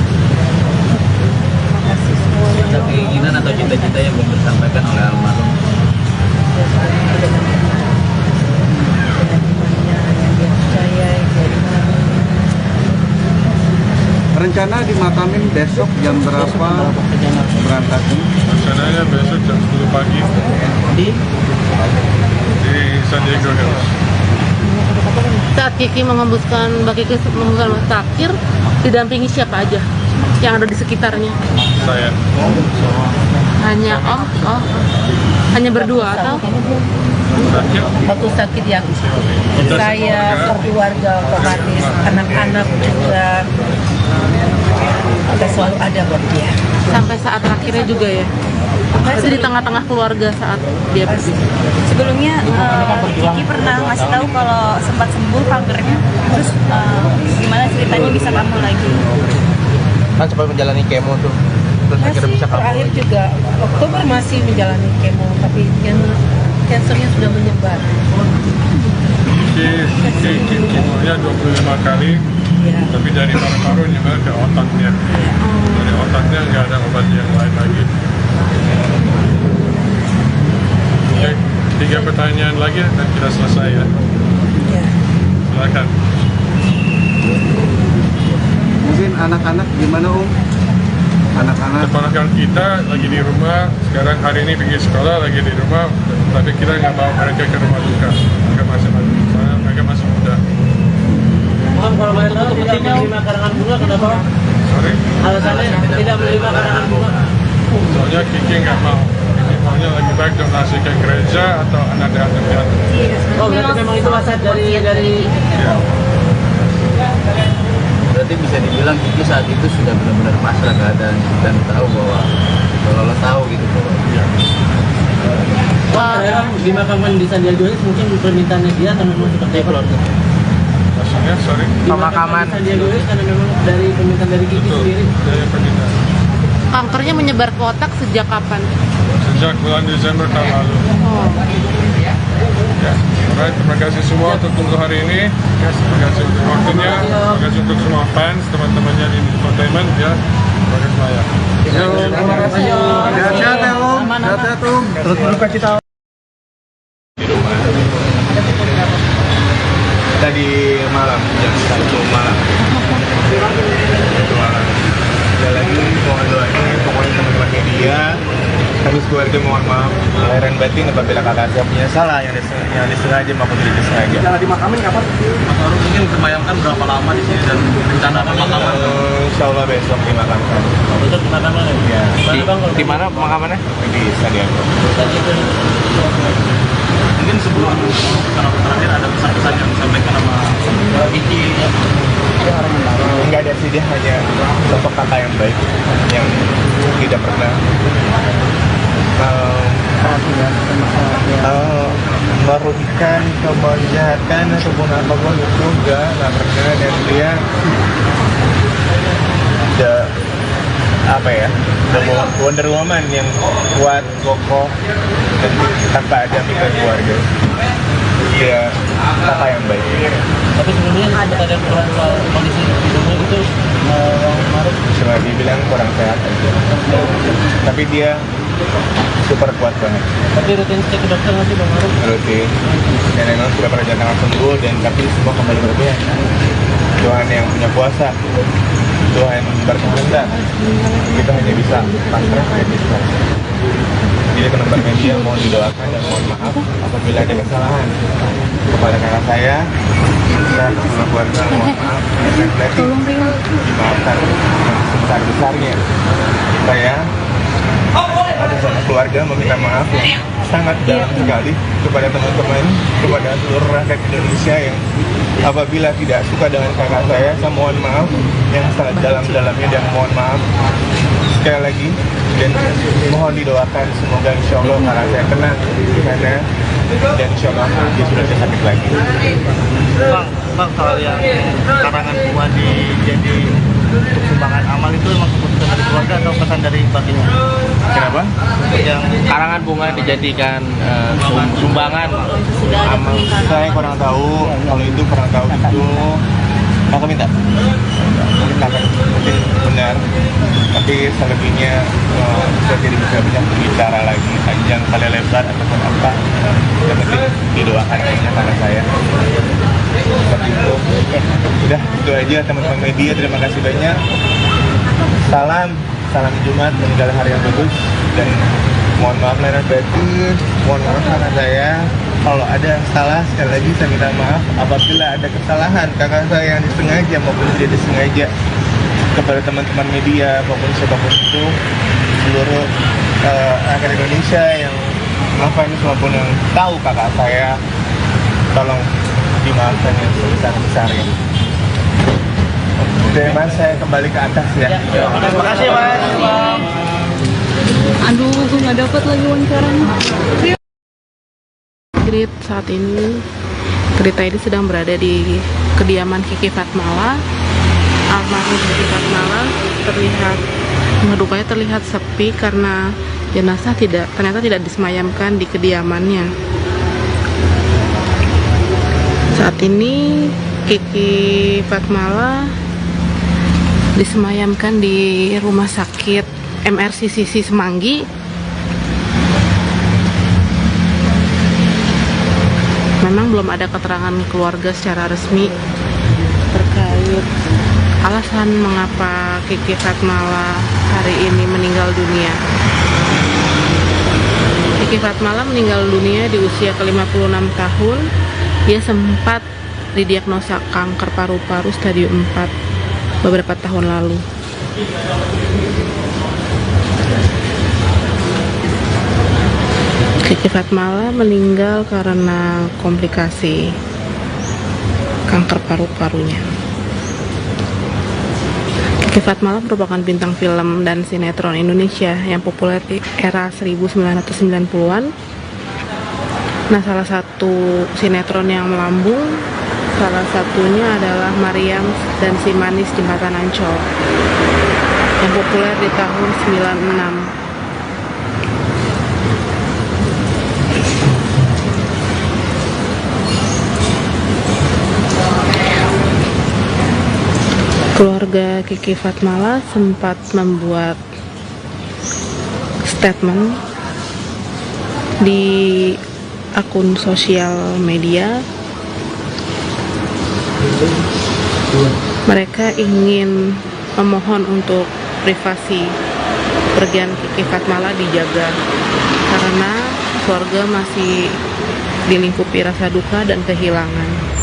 Terima kasih semuanya.
Ada keinginan atau cita-cita yang belum disampaikan oleh almarhum.
Dia sudah dengan imannya yang dia percaya, dia imani.
Rencana dimakamin besok jam berapa berangkatnya?
Rencananya besok jam 10 pagi di San Diego Hills.
Saat Kiki mengembuskan, Mbak Kiki mengembuskan terakhir, didampingi siapa aja yang ada di sekitarnya?
Saya.
Hanya Om? Oh, hanya berdua atau?
Sakit.
Waktu sakit yang saya, keluarga, otomatis, anak-anak juga, kita selalu ada buat dia.
Sampai saat terakhirnya juga ya? Itu di tengah-tengah keluarga saat dia pergi.
Sebelumnya Kiki pernah ngasih tahu kalau sempat sembuh kankernya. Terus gimana ceritanya bisa kambuh lagi?
Kan sempat menjalani kemo tuh, terus akhirnya bisa kambuh
terakhir
lagi.
juga Oktober masih menjalani kemo, tapi kansernya sudah menyebar.
Kemonya 25 kali, tapi dari paru-paru juga ke otaknya. Dari otaknya nggak ada obat yang lain lagi. Oke, 3 pertanyaan lagi dan kita selesai ya. Silakan.
Mungkin anak-anak gimana Om? Anak-anak
Keponakan kita lagi di rumah, sekarang hari ini pergi sekolah lagi di rumah, tapi kita nggak bawa mereka ke rumah duka. Mereka masih muda.
Kalau boleh tahu tidak menerima karangan bunga kenapa?
Sorry?
Alasannya tidak menerima karangan bunga.
Soalnya Kiki nggak mau. Kiki maunya lagi baik donasi ke gereja atau anak yatim piatu.
Oh, berarti memang itu wasiat dari
Ya.
Berarti bisa dibilang Kiki saat itu sudah benar-benar pasrah keadaan dan tahu bahwa kalau lo tahu gitu bahwa
Iya.
Wah, dimakamkan di Sandiaga Uno mungkin permintaannya dia atau memang seperti keluarga?
Maksudnya, sorry?
Pemakaman Sandiaga Uno karena memang dari permintaan dari Kiki
Betul,
sendiri.
dari permintaan.
Kankernya menyebar ke otak sejak kapan?
Sejak bulan Desember tahun lalu.
Oh.
Ya. Alright, terima kasih semua untuk tunggu hari ini. Terima kasih untuk waktunya. Terima kasih untuk semua fans, teman-temannya di infotainment ya. Terima kasih semuanya.
Terima kasih.
sehat-sehat ya Om. Sehat-sehat Om.
Terus berduka cita.
Di rumah. Tadi malam, jam 1 malam. 1 malam. Ada lagi mohon doanya, pokoknya teman-teman media, kami keluarga mohon maaf lahir dan batin apabila kakak saya punya salah yang disengaja maupun tidak disengaja.
Cara dimakamin kapan? Mas Arul mungkin terbayangkan berapa lama di sini dan rencana pemakaman?
Insya Allah besok dimakamkan.
Besok pemakaman ya?
Di mana pemakamannya? Di Sandiaga.
Mungkin sebelum terakhir ada pesan-pesan yang disampaikan sama Kiki ya?
Enggak ada sih, dia hanya sosok kakak yang baik yang tidak pernah merugikan, menjahatkan ataupun apapun itu nggak pernah, dan dia Wonder Woman yang kuat, kokoh, dan tanpa ada pikiran keluarga. Dia kakak yang baik.
Tapi sebelumnya sempat ada kurang kondisi hidupnya itu Maruf.
Cuma dibilang kurang sehat aja. Tapi dia super kuat banget.
Tapi rutin cek ke dokter nggak sih Bang Maruf?
Rutin. Dan memang sudah pernah jatah sembuh, dan tapi semua kembali berbeda. Tuhan yang punya kuasa. Tuhan berkehendak. Kita hanya bisa pasrah dan bisa. Jadi teman-teman media mohon didoakan dan mohon maaf apabila ada kesalahan kepada kakak saya dan semua keluarga. Mohon maaf dan berarti dimaafkan sebesar-besarnya. Saya atas nama keluarga meminta maaf yang sangat dalam sekali kepada teman-teman, kepada seluruh rakyat Indonesia yang apabila tidak suka dengan kakak saya mohon maaf yang sangat dalam-dalamnya, dan mohon maaf sekali lagi, dan mohon didoakan semoga insya Allah kakak saya tenang di sana, dan insya Allah dia sudah tidak sakit lagi.
Bang, kalau yang karangan bunga jadi untuk sumbangan amal itu memang keputusan dari keluarga atau pesan dari baginya?
Kenapa?
Yang
karangan bunga dijadikan sumbangan
amal, saya kurang tahu. Kalau itu kurang tahu itu kakak minta. Mungkin kakak mungkin benar, tapi selebihnya saya tidak bisa bicara lagi panjang kali lebar ataupun apa. Yang penting didoakan aja karena saya. Seperti itu. Udah itu aja teman-teman media, terima kasih banyak. Salam Jumat, meninggal hari yang bagus, dan mohon maaf lahir dan batin, mohon maaf karena saya kalau ada salah. Sekali lagi saya minta maaf apabila ada kesalahan kakak saya yang disengaja maupun tidak disengaja. Kepada teman-teman media maupun siapapun itu, seluruh rakyat Indonesia yang fans maupun yang tahu kakak saya, tolong dimaafkan yang sebesar-besarnya. Oke mas, saya kembali ke atas ya.
Terima kasih Mas.
Aduh, gue nggak dapat lagi wawancaranya.
Grit saat ini Grita ini sedang berada di kediaman Kiki Fatmala. Almarhum Kiki Fatmala terlihat dukanya terlihat sepi karena jenazah ternyata tidak disemayamkan di kediamannya. Saat ini Kiki Fatmala disemayamkan di Rumah Sakit MRCCC Semanggi. Memang belum ada keterangan keluarga secara resmi terkait alasan mengapa Kiki Fatmala hari ini meninggal dunia. Kiki Fatmala meninggal dunia di usia ke-56 tahun. Dia sempat didiagnosa kanker paru-paru stadium 4 beberapa tahun lalu. Kiki Fatmala meninggal karena komplikasi kanker paru-parunya. Kiki Fatmala merupakan bintang film dan sinetron Indonesia yang populer di era 1990-an. Nah, salah satu sinetron yang melambung, salah satunya adalah Mariam dan Si Manis Jembatan Ancol yang populer di tahun 96. Keluarga Kiki Fatmala sempat membuat statement di akun sosial media. Mereka ingin memohon untuk privasi kepergian Kiki Fatmala dijaga karena keluarga masih dilingkupi rasa duka dan kehilangan.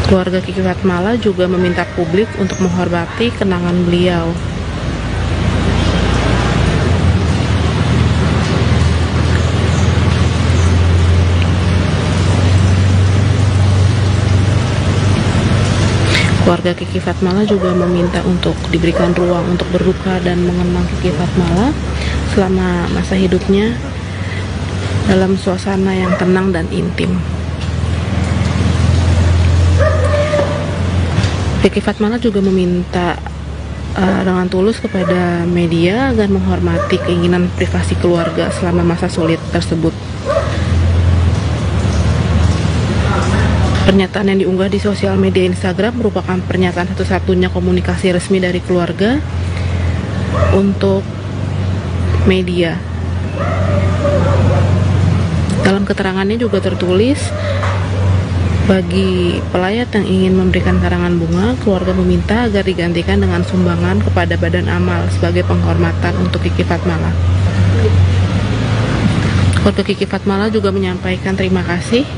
Keluarga Kiki Fatmala juga meminta publik untuk menghormati kenangan beliau. Keluarga Kiki Fatmala juga meminta untuk diberikan ruang untuk berduka dan mengenang Kiki Fatmala selama masa hidupnya dalam suasana yang tenang dan intim. Kiki Fatmala juga meminta dengan tulus kepada media agar menghormati keinginan privasi keluarga selama masa sulit tersebut. Pernyataan yang diunggah di sosial media Instagram merupakan pernyataan satu-satunya komunikasi resmi dari keluarga untuk media. Dalam keterangannya juga tertulis, bagi pelayat yang ingin memberikan karangan bunga, keluarga meminta agar digantikan dengan sumbangan kepada Badan Amal sebagai penghormatan untuk Kiki Fatmala. Keluarga Kiki Fatmala juga menyampaikan terima kasih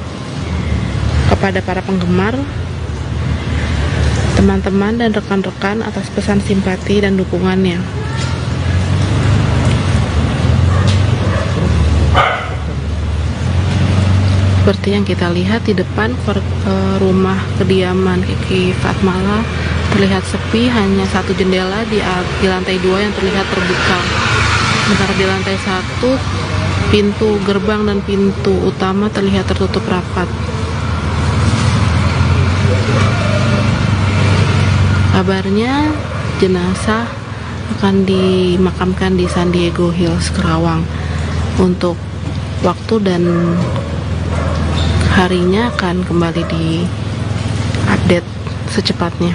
kepada para penggemar, teman-teman dan rekan-rekan atas pesan simpati dan dukungannya. Seperti yang kita lihat di depan rumah kediaman Kiki Fatmala terlihat sepi, hanya satu jendela di lantai 2 yang terlihat terbuka. Sementara di lantai 1 pintu gerbang dan pintu utama terlihat tertutup rapat. Kabarnya jenazah akan dimakamkan di San Diego Hills, Kerawang. Untuk waktu dan harinya akan kembali di-update secepatnya.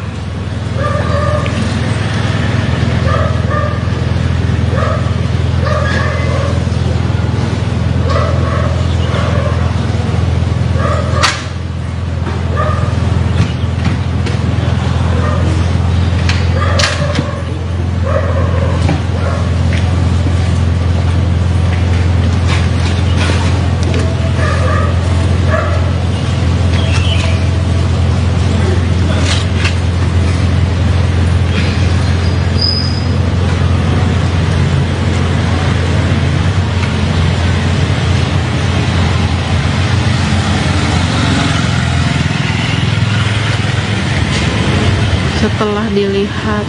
Setelah dilihat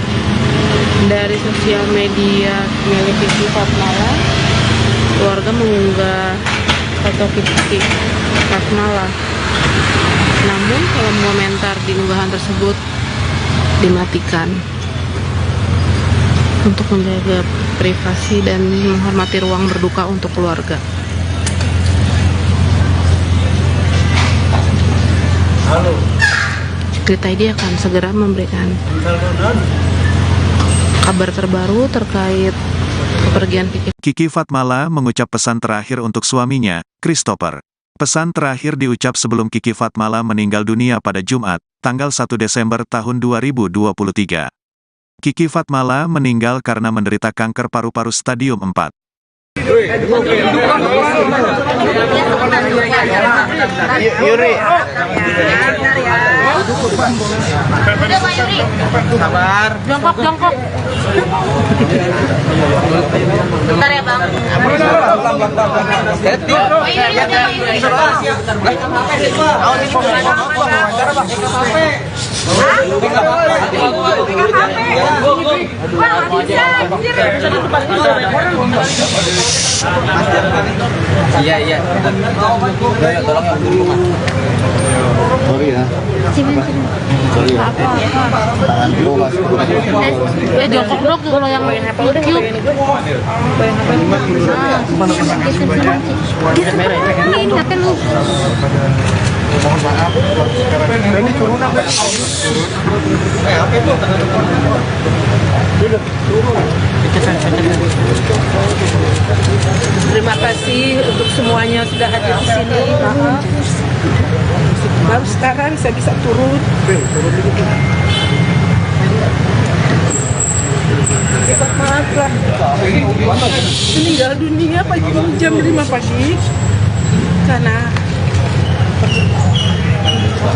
Dari sosial media milik Kiki Fatmala, keluarga mengunggah foto Kiki Fatmala. Namun kolom komentar di unggahan tersebut dimatikan untuk menjaga privasi dan menghormati ruang berduka untuk keluarga. Cerita ID akan segera memberikan kabar terbaru terkait kepergian Kiki.
Kiki Fatmala mengucap pesan terakhir untuk suaminya, Christopher. Pesan terakhir diucap sebelum Kiki Fatmala meninggal dunia pada Jumat, tanggal 1 Desember tahun 2023. Kiki Fatmala meninggal karena menderita kanker paru-paru stadium 4.
Yuri. Sabar.
Jongkok. Bentar ya Bang.
Iya. Tolong yang dulu.
Sorry ya. Sorry ya. Tangan gue masuk.
Jongkok dong kalau yang cube.
Mohon maaf. Ini turun apa? Apa itu?
Terima kasih untuk semuanya sudah hadir di sini. Baru sekarang saya bisa turun. Maaflah, meninggal dunia pagi jam 5 pagi karena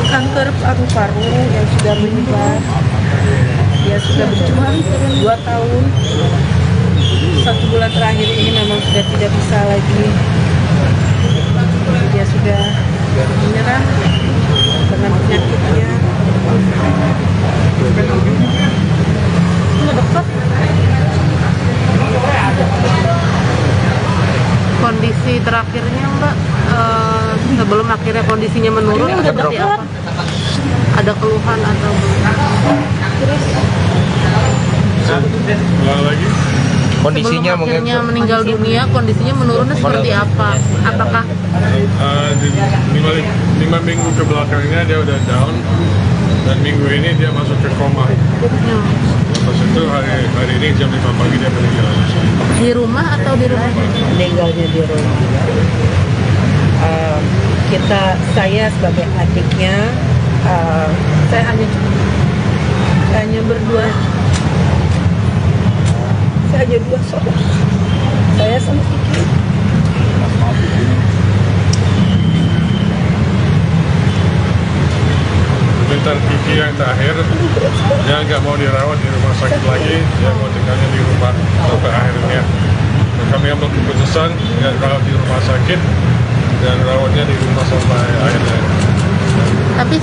kanker paru-paru yang sudah menyebar. Dia sudah berjuang 2 tahun. 1 bulan terakhir ini memang sudah tidak bisa lagi. Dia sudah menyerah karena penyakitnya.
Kondisi terakhirnya Mbak, sebelum akhirnya kondisinya menurun udah seperti apa? Ada keluhan atau belum?
Ulang lagi.
Kondisinya
Sebelum
mungkin
akhirnya meninggal dunia, kondisinya menurunnya seperti apa? Apakah
5 minggu ke belakangnya dia udah down, dan minggu ini dia masuk ke koma. Lepas itu hari ini jam 5 pagi dia meninggal.
di rumah atau di rumah?
Meninggalnya di rumah. Saya sebagai adiknya, saya hanya berdua. Saya hanya 2 saudara. Saya sama Kiki.
Bentar Kiki yang terakhir, dia nggak mau dirawat di rumah sakit lagi, dia mau tinggalnya di rumah sampai akhirnya. Dan kami ambil keputusan nggak rawat di rumah sakit dan rawatnya di rumah sampai akhirnya.
Tapi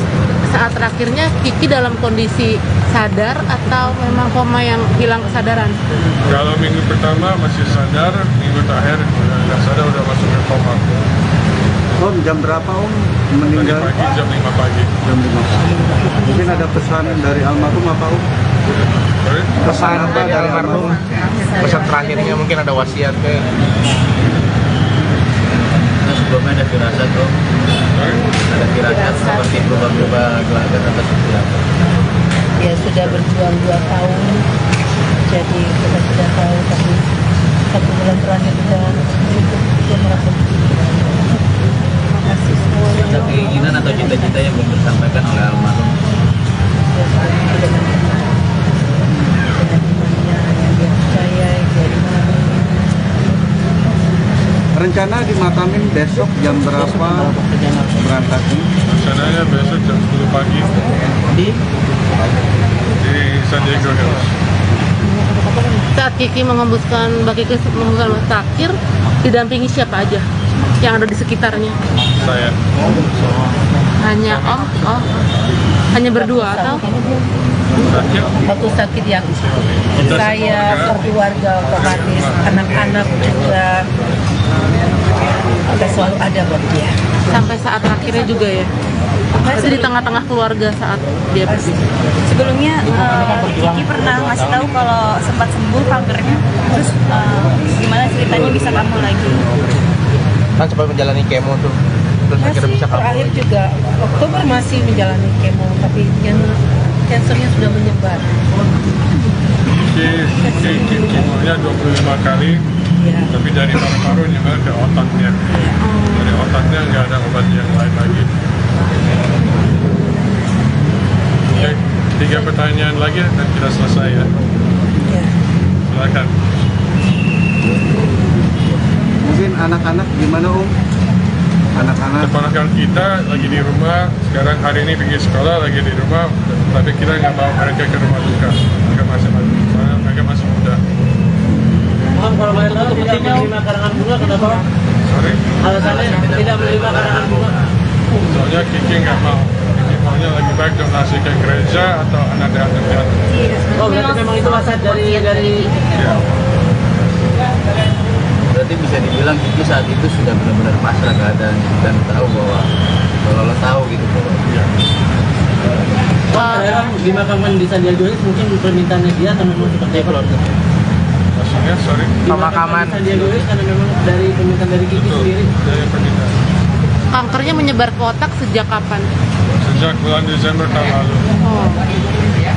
saat terakhirnya Kiki dalam kondisi sadar atau memang koma yang hilang kesadaran?
Kalau minggu pertama masih sadar, minggu terakhir nggak sadar udah masuk ke koma.
Om, jam berapa Om
Tadi
meninggal?
pagi jam 5 pagi.
Jam 5 pagi. Mungkin ada pesan dari almarhum apa Om?
Sorry?
pesan apa dari almarhum? Pesan terakhirnya mungkin ada wasiat ke
Sebelumnya ada firasat tuh, ada firasat seperti berubah-ubah gelagat atau seperti apa.
Dia sudah berjuang 2 tahun, jadi kita sudah tahu, tapi 1 bulan terakhir dia merasa terima kasih semuanya.
Ada keinginan atau cita-cita yang belum disampaikan oleh almarhum.
Dia sudah dengan imannya yang dia percaya, dia imani.
Rencana dimakamin besok jam berapa berangkatnya?
Rencananya besok jam 10 pagi di San Diego Hills.
Saat Kiki mengembuskan, Mbak Kiki mengembuskan takir, didampingi siapa aja yang ada di sekitarnya?
Saya
Hanya Om? Oh, hanya berdua atau?
sakit.
Waktu sakit ya,
Untuk
saya keluarga otomatis, anak-anak juga kita selalu ada buat dia.
Sampai saat terakhirnya juga ya. Masih di tengah-tengah keluarga saat dia pergi.
Sebelumnya Kiki pernah ngasih tahu kalau sempat sembuh kankernya. Terus gimana ceritanya bisa kambuh lagi?
Kan sempat menjalani kemo tuh, terus akhirnya
Masih
bisa kambuh
terakhir
lagi.
juga Oktober masih menjalani kemo, tapi yang kansernya sudah menyebar.
Kemonya 25 kali,
Ya.
tapi dari paru-paru juga ke otaknya. Dari otaknya nggak ada obat yang lain lagi. Oke, 3 pertanyaan lagi dan kita selesai ya.
Ya.
Silakan.
Mungkin anak-anak gimana Om? Anak-anak
Keponakan kita lagi di rumah, sekarang hari ini pergi sekolah lagi di rumah, tapi kita nggak bawa mereka ke rumah duka. Mereka masih muda.
Kalau boleh tahu tidak menerima karangan bunga kenapa?
Sorry.
Alasannya tidak menerima karangan bunga.
Soalnya Kiki nggak mau. Kiki maunya lagi baik donasi ke gereja atau anak yatim piatu.
Oh berarti memang itu wasiat dari
Ya.
Berarti bisa dibilang Kiki saat itu sudah benar-benar pasrah keadaan dan tahu bahwa kalau lo tahu gitu bahwa
Iya.
Wah, dimakamkan di Sandiaga Uno mungkin permintaannya dia atau memang seperti apa?
Maksudnya, sorry.
Pemakaman Sandiaga Uno karena memang dari permintaan dari Kiki
Betul.
sendiri.
Dari permintaan.
Kankernya menyebar ke otak sejak kapan?
Sejak bulan Desember tahun lalu.
Oh.
Ya.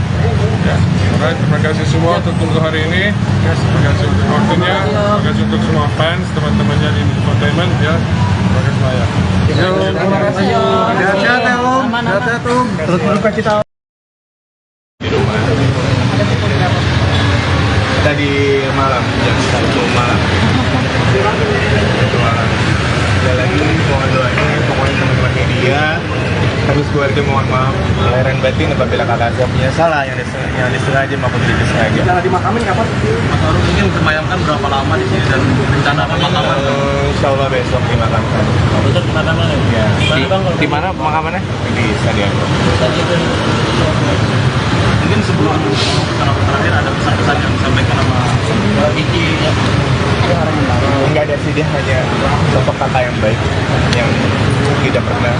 Alright, terima kasih semua untuk tunggu hari ini. Terima kasih untuk waktunya. Terima kasih untuk semua fans, teman-temannya di infotainment ya. Terima kasih banyak.
sehat-sehat ya Om. Sehat-sehat Om.
Terus berduka cita.
Di rumah. Tadi malam, jam 1 malam. 1 malam. Sekali lagi mohon doanya, pokoknya teman-teman media, kami keluarga mohon maaf lahir dan batin apabila kakak saya punya salah yang disengaja maupun tidak disengaja.
Cara dimakamin kapan?
Mas Arul mungkin membayangkan berapa lama di sini dan rencana pemakaman.
Insya Allah besok dimakamkan.
Besok dimakamin ya?
Di mana pemakamannya?
Di Sandiaga.
Mungkin sebelum kenapa terakhir ada pesan-pesan yang disampaikan sama Kiki ya.
Enggak ada sih, dia hanya sosok kakak yang baik yang tidak pernah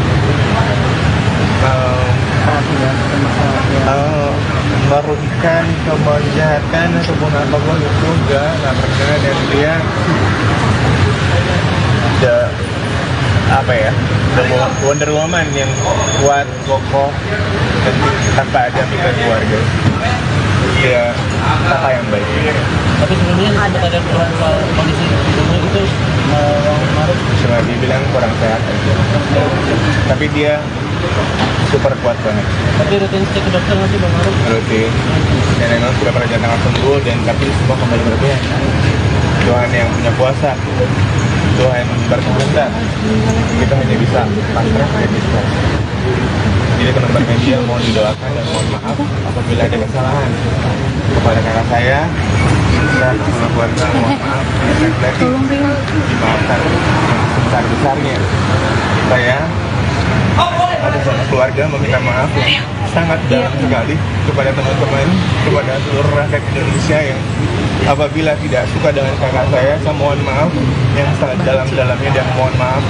merugikan, menjahatkan ataupun apapun itu nggak pernah, dan dia Wonder Woman yang kuat, kokoh, dan tanpa ada pikiran keluarga. Dia kakak yang baik.
Tapi sebelumnya sempat ada kondisi sebelumnya itu Maruf
Cuma dibilang kurang sehat aja. Tapi dia super kuat banget.
tapi rutin cek ke dokter masih Bang Maruf.
Rutin. Dan memang sudah pernah jangan sembuh, dan tapi semua kembali berbeda. Tuhan yang punya kuasa, Tuhan berkehendak. Kita hanya bisa pasrah dan ikhlas. Jadi teman-teman media mohon didoakan dan mohon maaf apabila ada kesalahan kepada kakak saya dan semua keluarga. Mohon maaf yang berarti dimaafkan yang sebesar-besarnya. Saya atas nama keluarga meminta maaf yang sangat dalam sekali kepada teman-teman, kepada seluruh rakyat Indonesia yang apabila tidak suka dengan kakak saya mohon maaf yang sangat dalam-dalamnya, dan mohon maaf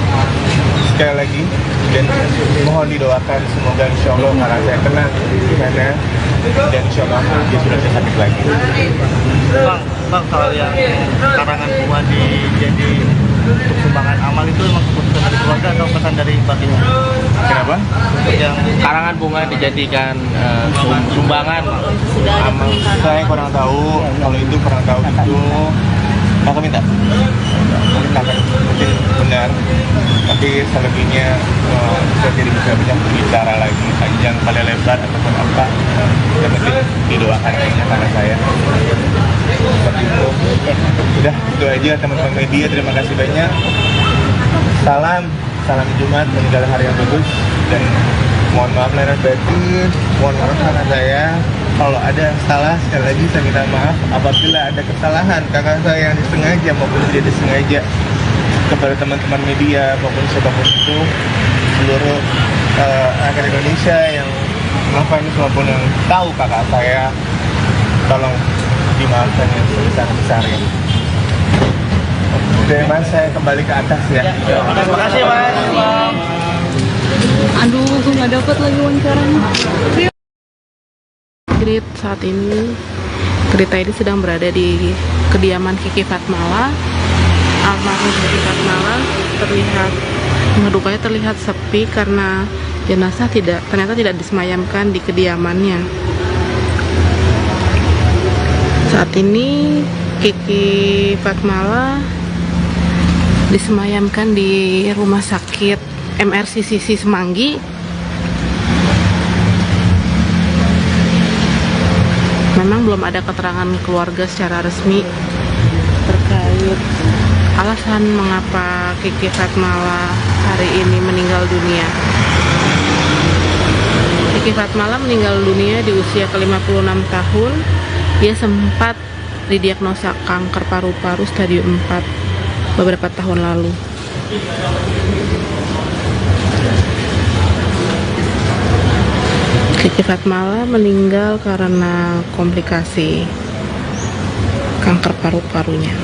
sekali lagi, dan mohon didoakan semoga insya Allah kakak saya tenang di sana, dan insya Allah dia sudah tidak sakit lagi.
Bang, kalau yang karangan bunga jadi untuk sumbangan amal itu memang keputusan dari keluarga atau pesan dari baginya?
Kenapa?
Untuk yang
Karangan bunga dijadikan sumbangan
Amal saya kurang tahu, kalau itu kurang tahu itu kakak minta. Mungkin kakak mungkin benar, tapi selebihnya saya tidak bisa banyak bicara lagi panjang kali lebar ataupun apa. Yang penting didoakan aja karena saya. Seperti itu. Udah itu aja teman-teman media, terima kasih banyak. Salam Jumat, meninggal hari yang bagus, dan mohon maaf lahir dan batin, mohon maaf karena saya kalau ada salah, sekali lagi saya minta maaf apabila ada kesalahan kakak saya yang disengaja maupun tidak disengaja. Kepada teman-teman media maupun siapapun itu, seluruh rakyat Indonesia yang Kenapa ini siapapun yang tahu kakak saya, tolong dimaafkan yang sebesar-besarnya. Oke mas, saya kembali ke atas ya.
Terima kasih mas.
Aduh, gue nggak dapat lagi wawancaranya.
Grit saat ini Grita ini sedang berada di kediaman Kiki Fatmala. Almarhum Kiki Fatmala terlihat dukanya terlihat sepi karena jenazah ternyata tidak disemayamkan di kediamannya. Saat ini Kiki Fatmala disemayamkan di Rumah Sakit MRCCC Semanggi. Memang belum ada keterangan keluarga secara resmi terkait alasan mengapa Kiki Fatmala hari ini meninggal dunia. Kiki Fatmala meninggal dunia di usia ke-56 tahun. Dia sempat didiagnosa kanker paru-paru stadium 4 beberapa tahun lalu. Kiki Fatmala meninggal karena komplikasi kanker paru-parunya.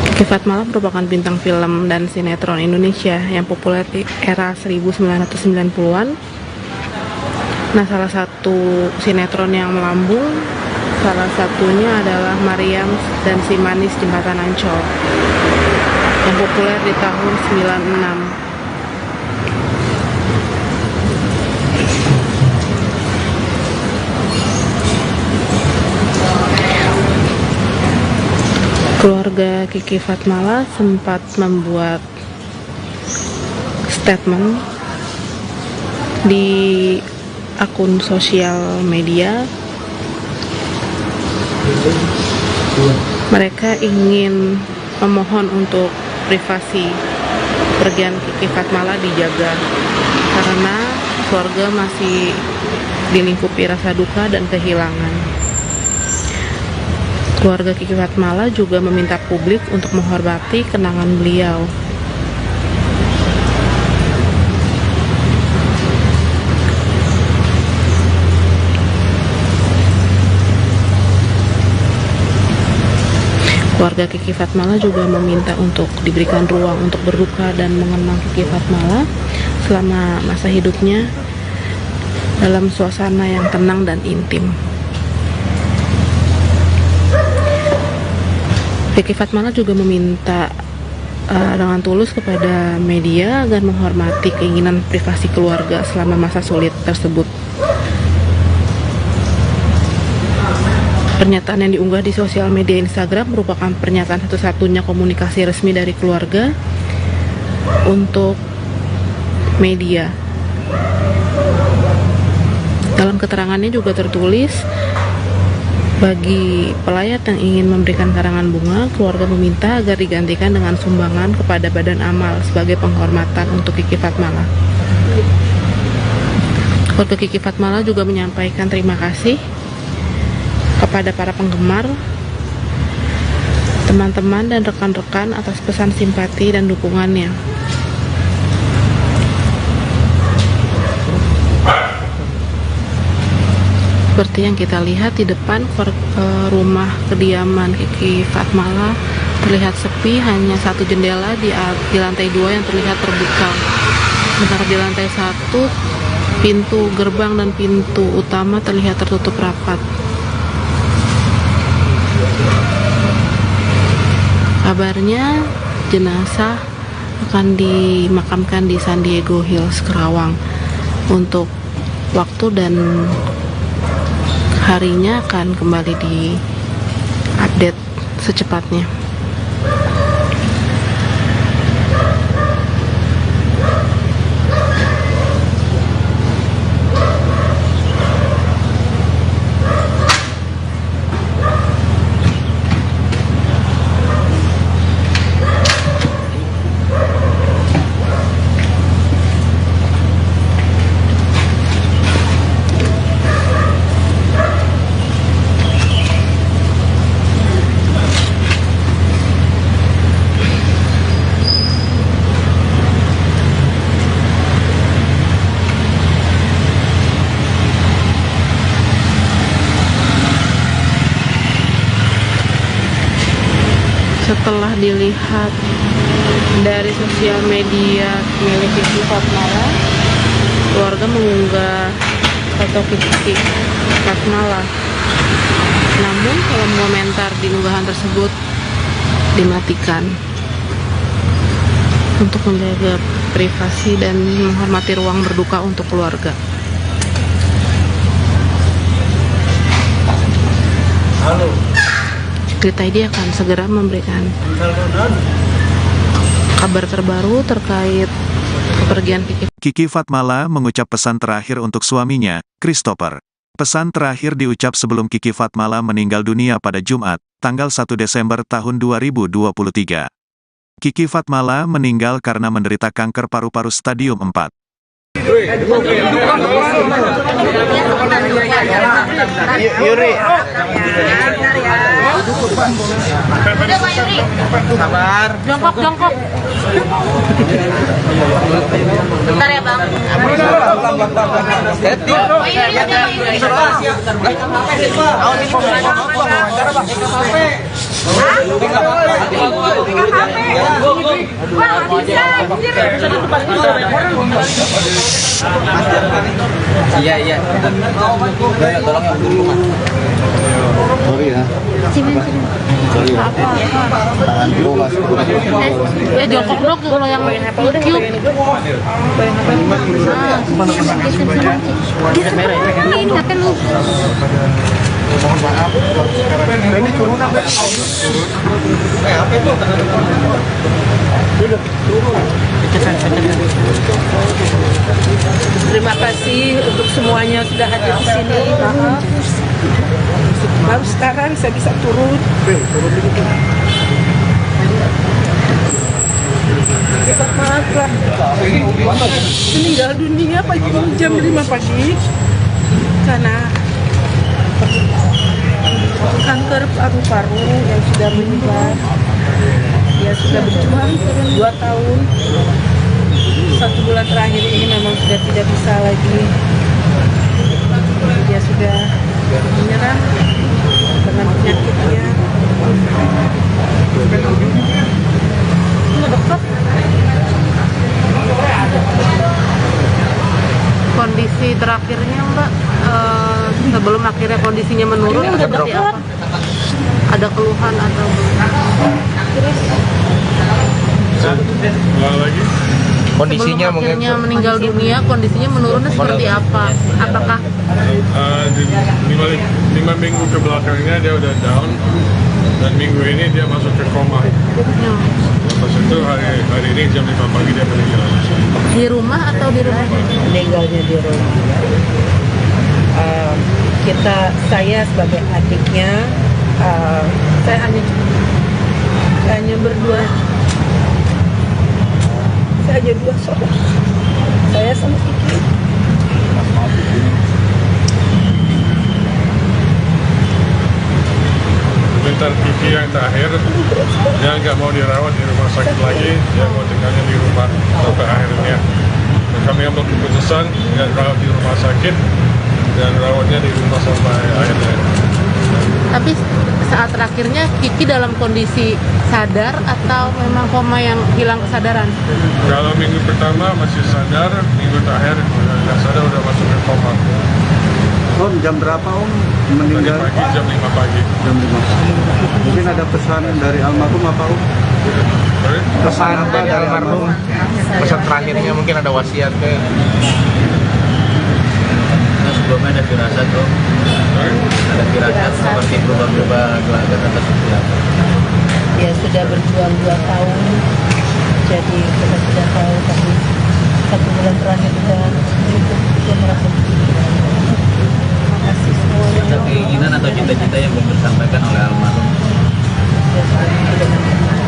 Kiki Fatmala merupakan bintang film dan sinetron Indonesia yang populer di era 1990-an. Nah, salah satu sinetron yang melambung, salah satunya adalah Mariam dan Si Manis Jembatan Ancol yang populer di tahun 96. Keluarga Kiki Fatmala sempat membuat statement di akun sosial media. Mereka ingin memohon untuk privasi kepergian Kiki Fatmala dijaga karena keluarga masih dilingkupi rasa duka dan kehilangan. Keluarga Kiki Fatmala juga meminta publik untuk menghormati kenangan beliau. Keluarga Kiki Fatmala juga meminta untuk diberikan ruang untuk berduka dan mengenang Kiki Fatmala selama masa hidupnya dalam suasana yang tenang dan intim. Kiki Fatmala juga meminta dengan tulus kepada media agar menghormati keinginan privasi keluarga selama masa sulit tersebut. Pernyataan yang diunggah di sosial media Instagram merupakan pernyataan satu-satunya komunikasi resmi dari keluarga untuk media. Dalam keterangannya juga tertulis, bagi pelayat yang ingin memberikan karangan bunga, keluarga meminta agar digantikan dengan sumbangan kepada Badan Amal sebagai penghormatan untuk Kiki Fatmala. Keluarga Kiki Fatmala juga menyampaikan terima kasih kepada para penggemar, teman-teman dan rekan-rekan atas pesan simpati dan dukungannya. Seperti yang kita lihat di depan rumah kediaman Kiki Fatmala terlihat sepi, hanya satu jendela di lantai 2 yang terlihat terbuka. Sementara di lantai 1 pintu gerbang dan pintu utama terlihat tertutup rapat. Kabarnya jenazah akan dimakamkan di San Diego Hills, Kerawang. Untuk waktu dan harinya akan kembali di-update secepatnya. Setelah dilihat dari sosial media milik Kiki Fatmala, keluarga mengunggah foto Kiki Fatmala. Namun kolom komentar di unggahan tersebut dimatikan untuk menjaga privasi dan menghormati ruang berduka untuk keluarga. Cerita ID akan segera memberikan kabar terbaru terkait kepergian Kiki.
Kiki Fatmala mengucap pesan terakhir untuk suaminya, Christopher. Pesan terakhir diucap sebelum Kiki Fatmala meninggal dunia pada Jumat, tanggal 1 Desember tahun 2023. Kiki Fatmala meninggal karena menderita kanker paru-paru stadium 4.
Yuri. Sabar.
Jongkok. Bentar ya bang.
Iya. Tolong yang dulu mas.
Sorry ya. Sorry ya. Tangan dulu mas.
Jongkok dong kalau yang cute.
Mohon maaf. Ini turun apa? Apa itu?
Terima kasih untuk semuanya sudah hadir di sini. Baru sekarang saya bisa turun. Maaflah. Meninggal dunia pagi jam 5 pagi karena kanker paru-paru yang sudah menyebar. Dia sudah berjuang 2 tahun. 1 bulan terakhir ini memang sudah tidak bisa lagi. Dia sudah menyerah dengan penyakitnya. Dokter.
Kondisi terakhirnya Mbak, sebelum akhirnya kondisinya menurun, seperti apa? Ada keluhan atau
lagi?
kondisinya sebelum akhirnya meninggal dunia, kondisinya menurunnya seperti apa? Apakah
di 5 minggu ke belakangnya dia udah down, dan minggu ini dia masuk ke koma. Lepas itu hari ini jam 5 pagi dia meninggal.
Di rumah atau di rumah?
Meninggalnya di rumah. Saya sebagai adiknya, saya hanya berdua. Saya hanya 2 saudara. Saya sama Kiki.
Bentar Kiki yang terakhir, dia nggak mau dirawat di rumah sakit lagi, dia mau tinggalnya di rumah sampai akhirnya. Dan kami ambil keputusan nggak rawat di rumah sakit dan rawatnya di rumah sampai akhirnya.
Tapi saat terakhirnya Kiki dalam kondisi sadar atau memang koma yang hilang kesadaran?
Kalau minggu pertama masih sadar, minggu terakhir nggak sadar, udah masuk ke koma.
Om, jam berapa Om
Tadi
meninggal?
pagi, jam 5 pagi.
Jam 5 pagi. Mungkin ada pesan dari almarhum apa Om?
Sorry?
Pesan apa dari almarhum? Pesan terakhirnya mungkin ada wasiat ke?
Sebelumnya ada firasat tuh.
Sorry?
Ada firasat seperti berubah-ubah gelagat atau seperti apa.
Dia sudah berjuang 2 tahun, jadi kita sudah tahu, tapi 1 bulan terakhir dia merasa makasih semuanya.
Ada keinginan atau cita-cita yang belum disampaikan oleh almarhum.
Dia sudah dengan imannya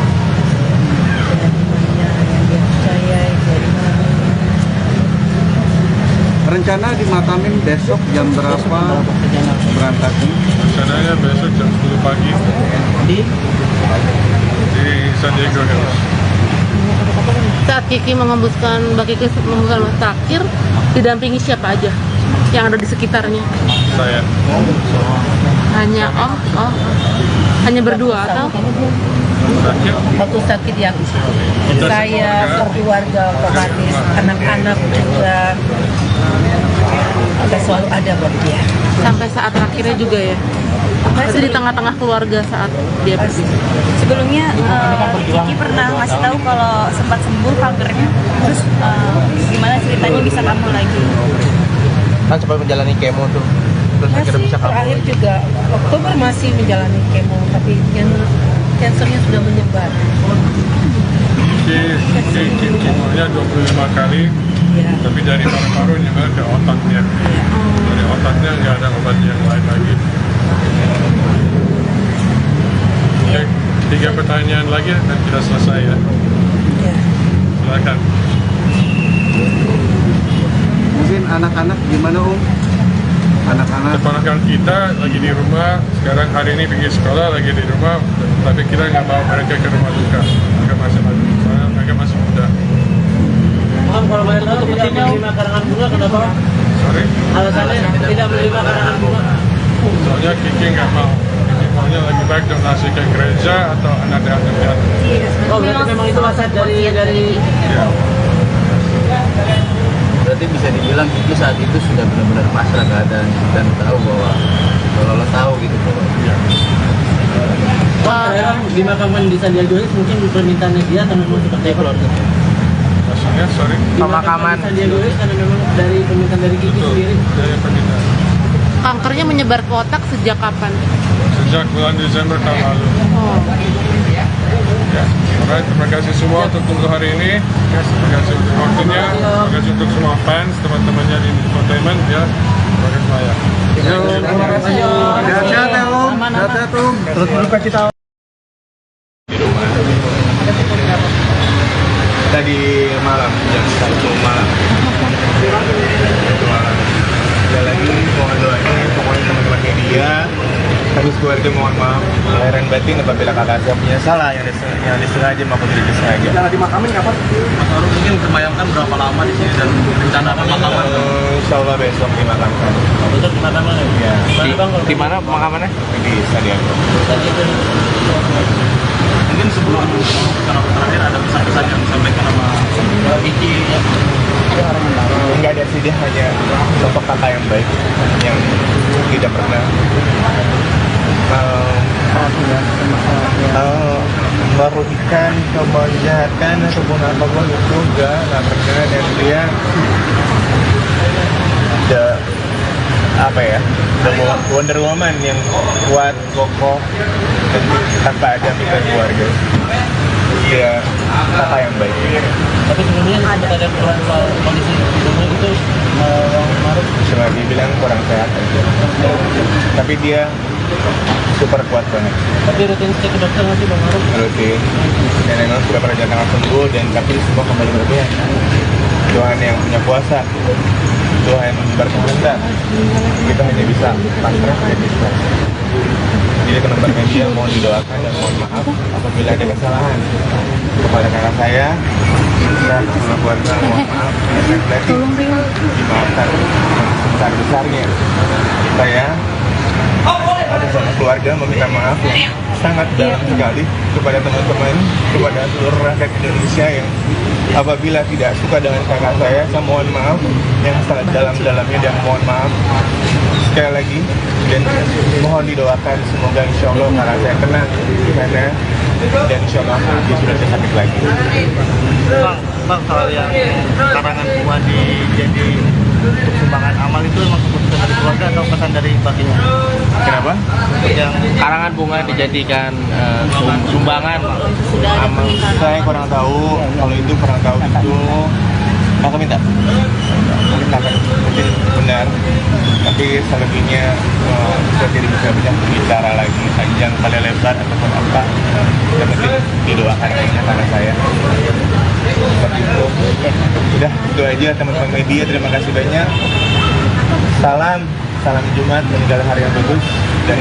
yang dia percaya, dia imani.
Rencana dimatamin besok jam berapa berangkatnya?
Rencananya besok jam 10 pagi di San Diego Hills.
Saat Kiki mengembuskan, Mbak Kiki mengembuskan terakhir, didampingi siapa aja yang ada di sekitarnya?
Saya.
Hanya Om? Oh, hanya berdua atau?
sakit.
Waktu sakit ya,
Kita
saya keluarga otomatis, anak-anak juga selalu ada buat dia.
Sampai saat terakhirnya juga ya. Itu di tengah-tengah keluarga saat dia pergi.
Sebelumnya Kiki pernah ngasih tahu kalau sempat sembuh kankernya. Terus gimana ceritanya bisa kambuh lagi?
Kan sempat menjalani kemo tuh, terus akhirnya
Masih
bisa kambuh.
terakhir juga Oktober masih menjalani kemo, tapi kansernya sudah menyebar.
Kemonya 25 kali,
Ya.
tapi dari paru-paru juga ke otaknya. Dari otaknya nggak ada obat yang lain lagi. Oke, 3 pertanyaan lagi dan kita selesai ya.
Ya.
Silakan.
Mungkin anak-anak gimana Anak-anak
Keponakan kita lagi di rumah, sekarang hari ini pergi sekolah lagi di rumah, tapi kita nggak bawa mereka ke rumah duka. Mereka masih soalnya mereka masih muda.
Kalau boleh tahu tidak menerima karangan bunga kenapa?
Sorry,
Alasannya tidak menerima karangan bunga.
soalnya Kiki nggak mau. Kiki maunya lebih baik donasi ke gereja atau anak yatim piatu.
Oh berarti memang itu asal dari
Ya.
Berarti bisa dibilang Kiki saat itu sudah benar-benar pasrah keadaan dan tahu bahwa kalau lo tahu gitu bahwa
Ya.
Pak, dimakamkan di Sandiaga Uno mungkin permintaannya dia atau memang seperti keluarga?
Maksudnya, sorry.
Pemakaman Sandiaga Uno karena memang dari permintaan dari Kiki
Betul,
sendiri.
dari permintaan.
Kankernya menyebar ke otak sejak kapan?
Sejak bulan Desember tahun lalu.
Oh.
Ya. Alright, terima kasih semua untuk tunggu hari ini. Terima kasih untuk waktunya. Terima kasih untuk semua fans, teman-temannya di infotainment ya. Terima kasih semuanya.
sehat-sehat ya Om. Sehat-sehat Om.
Terus berduka cita.
Tadi malam jam 1 malam. Sekali lagi mohon doanya pokoknya teman-teman media, kami keluarga mohon maaf lahir dan batin apabila kakak saya punya salah yang disengaja maupun tidak disengaja.
Cara dimakamin kapan? Mas Arul mungkin disemayamkan berapa lama di sini dan rencana pemakaman?
Insya Allah besok dimakamkan.
Besok pemakaman ya?
Ya.
Mana bang?
Di mana pemakamannya? Di Sandiaga.
Tadi itu. Mungkin sebelum karena terakhir ada pesan-pesan yang disampaikan sama Kiki ya.
Enggak ada sih, dia hanya sosok kakak yang baik yang tidak pernah merugikan, menjahatkan ataupun apapun itu nggak pernah, dan dia Wonder Woman yang kuat, kokoh, dan tanpa ada pikiran keluarga. Dia kakak yang baik.
Tapi sebelumnya sempat ada kondisi tubuh itu Maruf.
Cuma dibilang kurang sehat aja. Tapi dia super kuat banget.
Tapi rutin cek ke dokter nanti Bang Maruf.
Rutin. Dan memang sudah pada jatah sembuh, dan tapi semua kembali berpihak. Tuhan yang punya kuasa, Tuhan berkehendak. Kita hanya bisa pasrah dan ikhlas. Jadi teman-teman media mohon didoakan dan mohon maaf apabila ada kesalahan kepada kakak saya dan semua keluarga. Mohon maaf dan berarti dimaafkan sebesar-besarnya. Saya atas nama keluarga meminta maaf yang sangat dalam sekali kepada teman-teman, kepada seluruh rakyat Indonesia yang apabila tidak suka dengan kakak saya mohon maaf yang sangat dalam-dalamnya, dan mohon maaf sekali lagi, dan mohon didoakan semoga insya Allah kakak saya tenang di sana, dan insya Allah dia sudah tidak sakit lagi.
Bang, soal yang karangan bunga jadi untuk sumbangan amal itu memang keputusan dari keluarga atau pesan dari baginya?
Kenapa?
Yang
karangan bunga dijadikan sumbangan
Amal saya kurang tahu, kalau itu kurang tahu itu kakak minta mungkin benar, tapi selebihnya saya tidak bisa banyak bicara lagi panjang kali lebar ataupun apa. Yang penting didoakan aja karena saya seperti itu. Udah itu aja teman-teman media, terima kasih banyak. Salam Jumat, meninggal hari yang bagus, dan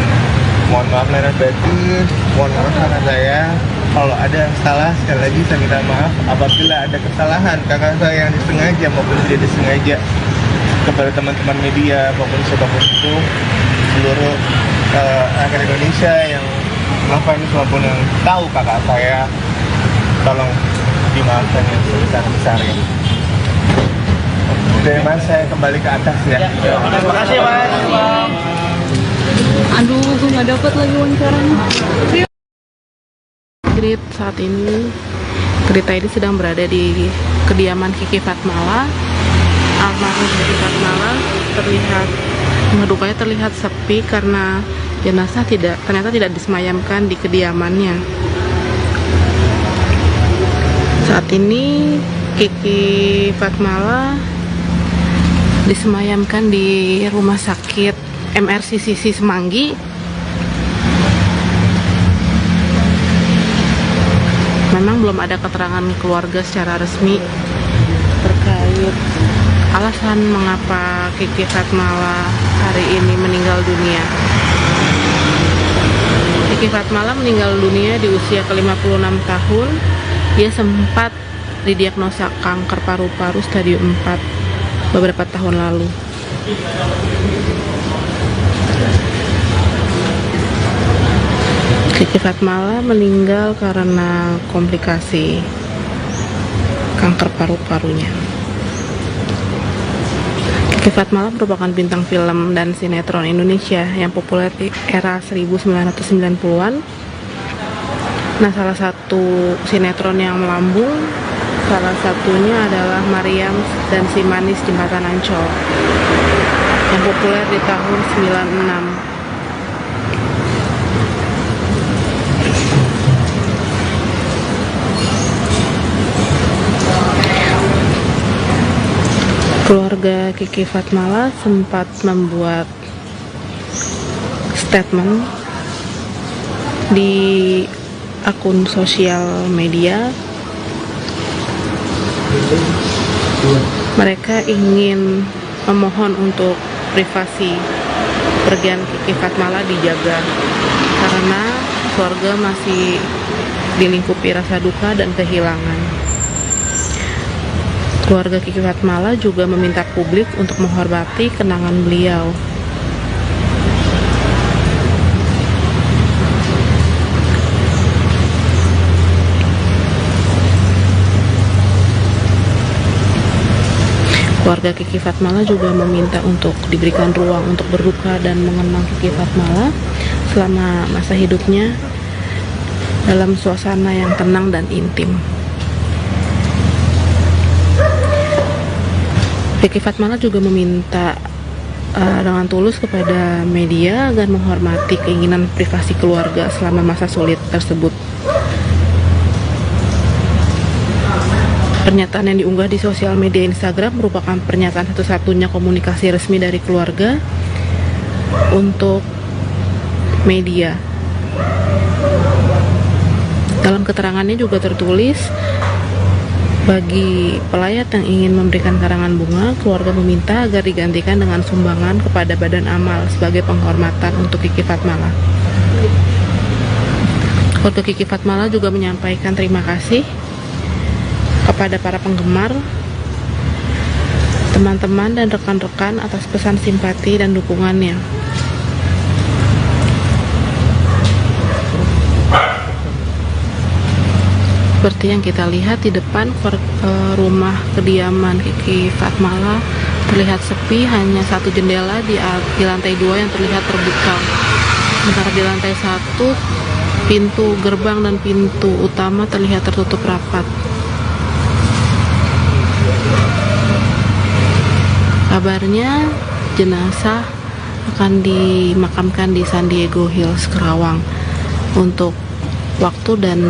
mohon maaf lahir batin, mohon maaf karena saya kalau ada salah. Sekali lagi saya minta maaf apabila ada kesalahan kakak saya yang disengaja maupun tidak disengaja. Kepada teman-teman media maupun siapapun itu, seluruh rakyat Indonesia yang Novanis maupun yang tahu kakak saya, tolong dimaafkan yang sebesar-besarnya. Dari mas saya kembali ke atas ya.
Terima kasih mas.
Aduh, gue nggak dapet lagi wawancaranya.
Grit saat ini Grita ini sedang berada di kediaman Kiki Fatmala. Almarhum Kiki Fatmala terlihat dukanya terlihat sepi karena jenazah ternyata tidak disemayamkan di kediamannya. Saat ini Kiki Fatmala disemayamkan di Rumah Sakit MRCCC Semanggi. Memang belum ada keterangan keluarga secara resmi terkait alasan mengapa Kiki Fatmala hari ini meninggal dunia. Kiki Fatmala meninggal dunia di usia ke-56 tahun. Dia sempat didiagnosa kanker paru-paru stadium 4 beberapa tahun lalu. Kiki Fatmala meninggal karena komplikasi kanker paru-parunya. Kiki Fatmala merupakan bintang film dan sinetron Indonesia yang populer di era 1990-an. Nah, salah satu sinetron yang melambung, salah satunya adalah Mariam dan Si Manis Jembatan Ancol yang populer di tahun 96. Keluarga Kiki Fatmala sempat membuat statement di akun sosial media. Mereka ingin memohon untuk privasi kepergian Kiki Fatmala dijaga karena keluarga masih dilingkupi rasa duka dan kehilangan. Keluarga Kiki Fatmala juga meminta publik untuk menghormati kenangan beliau. Keluarga Kiki Fatmala juga meminta untuk diberikan ruang untuk berduka dan mengenang Kiki Fatmala selama masa hidupnya dalam suasana yang tenang dan intim. Kiki Fatmala juga meminta dengan tulus kepada media agar menghormati keinginan privasi keluarga selama masa sulit tersebut. Pernyataan yang diunggah di sosial media Instagram merupakan pernyataan satu-satunya komunikasi resmi dari keluarga untuk media. Dalam keterangannya juga tertulis, bagi pelayat yang ingin memberikan karangan bunga, keluarga meminta agar digantikan dengan sumbangan kepada Badan Amal sebagai penghormatan untuk Kiki Fatmala. Keluarga Kiki Fatmala juga menyampaikan terima kasih kepada para penggemar, teman-teman, dan rekan-rekan atas pesan simpati dan dukungannya. Seperti yang kita lihat di depan rumah kediaman Kiki Fatmala terlihat sepi, hanya satu jendela di lantai 2 yang terlihat terbuka. Sementara di lantai 1 pintu gerbang dan pintu utama terlihat tertutup rapat. Kabarnya jenazah akan dimakamkan di San Diego Hills, Kerawang. Untuk waktu dan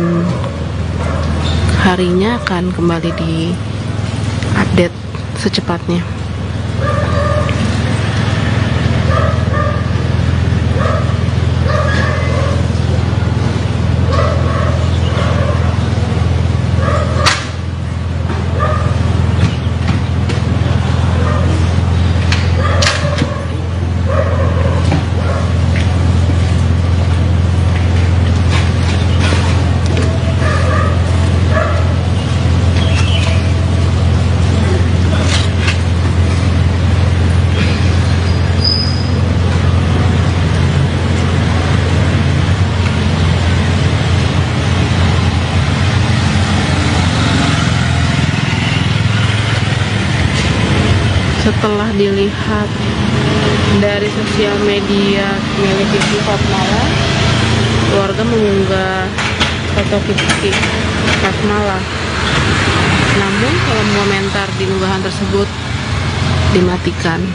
harinya akan kembali di-update secepatnya. Setelah dilihat dari sosial media milik Kiki Fatmala, keluarga mengunggah foto Kiki Fatmala. Namun kolom komentar di unggahan tersebut dimatikan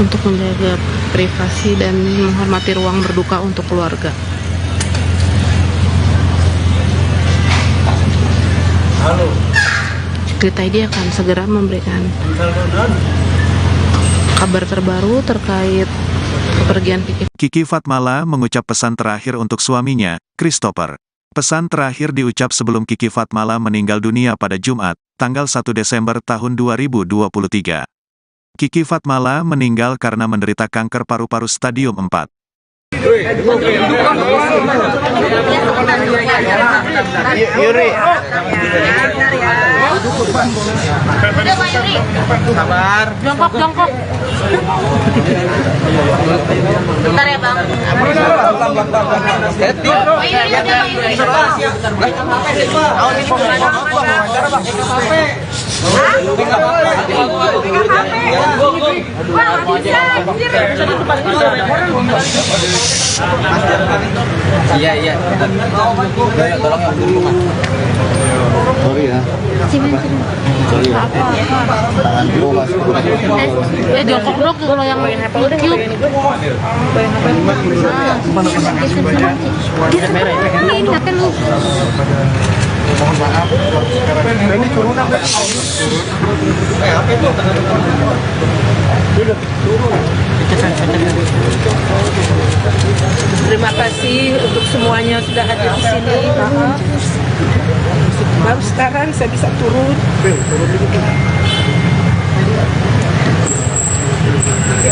untuk menjaga privasi dan menghormati ruang berduka untuk keluarga. Cerita ID akan segera memberikan kabar terbaru terkait kepergian Kiki.
Kiki Fatmala mengucap pesan terakhir untuk suaminya, Christopher. Pesan terakhir diucap sebelum Kiki Fatmala meninggal dunia pada Jumat, tanggal 1 Desember tahun 2023. Kiki Fatmala meninggal karena menderita kanker paru-paru stadium 4.
Yuri.
Sabar. Jongkok. Bentar ya bang.
Iya. Tolong yang dulu mas.
Sorry ya. Sorry ya. Tangan dulu mas.
Jongkok dulu kalau yang YouTube.
Mohon maaf. Ini turun apa?
Terima kasih untuk semuanya sudah hadir di sini. Baru sekarang saya bisa turun.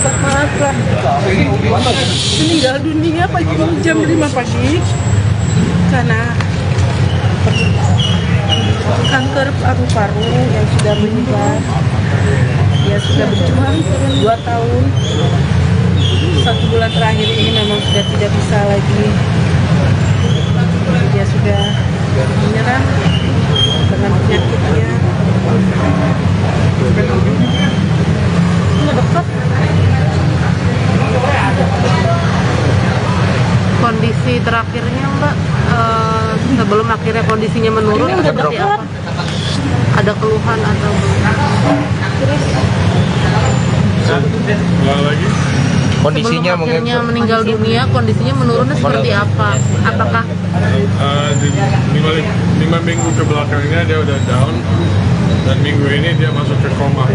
Maaflah. Meninggal dunia pagi jam 5 pagi karena kanker paru-paru yang sudah menyebar. Dia sudah berjuang 2 tahun. 1 bulan terakhir ini memang sudah tidak bisa lagi. Dia sudah menyerah dengan penyakitnya.
Kondisi terakhirnya Mbak, sebelum akhirnya kondisinya menurun, seperti apa? Ada keluhan atau
lagi?
Kondisinya
sebelum akhirnya meninggal dunia, kondisinya menurunnya seperti apa? Apakah
5 minggu ke belakangnya dia udah down, dan minggu ini dia masuk ke koma.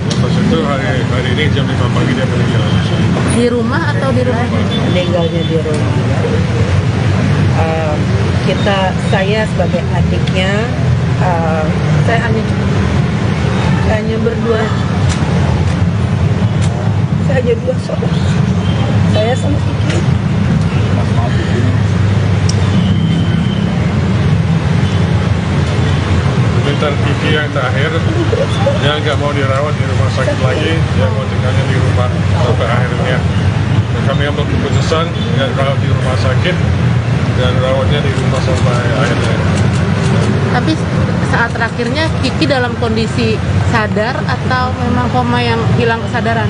Lepas itu hari ini jam 5 pagi dia meninggal.
di rumah atau di rumah?
Meninggalnya di rumah. Saya sebagai adiknya, saya hanya berdua. Saya hanya 2 saudara. Saya sama Kiki.
Bentar Kiki yang terakhir, dia nggak mau dirawat di rumah sakit lagi, dia mau tinggalnya di rumah sampai akhirnya. Dan kami ambil keputusan nggak rawat di rumah sakit dan rawatnya di rumah sampai akhirnya.
Tapi saat terakhirnya Kiki dalam kondisi sadar atau memang koma yang hilang kesadaran?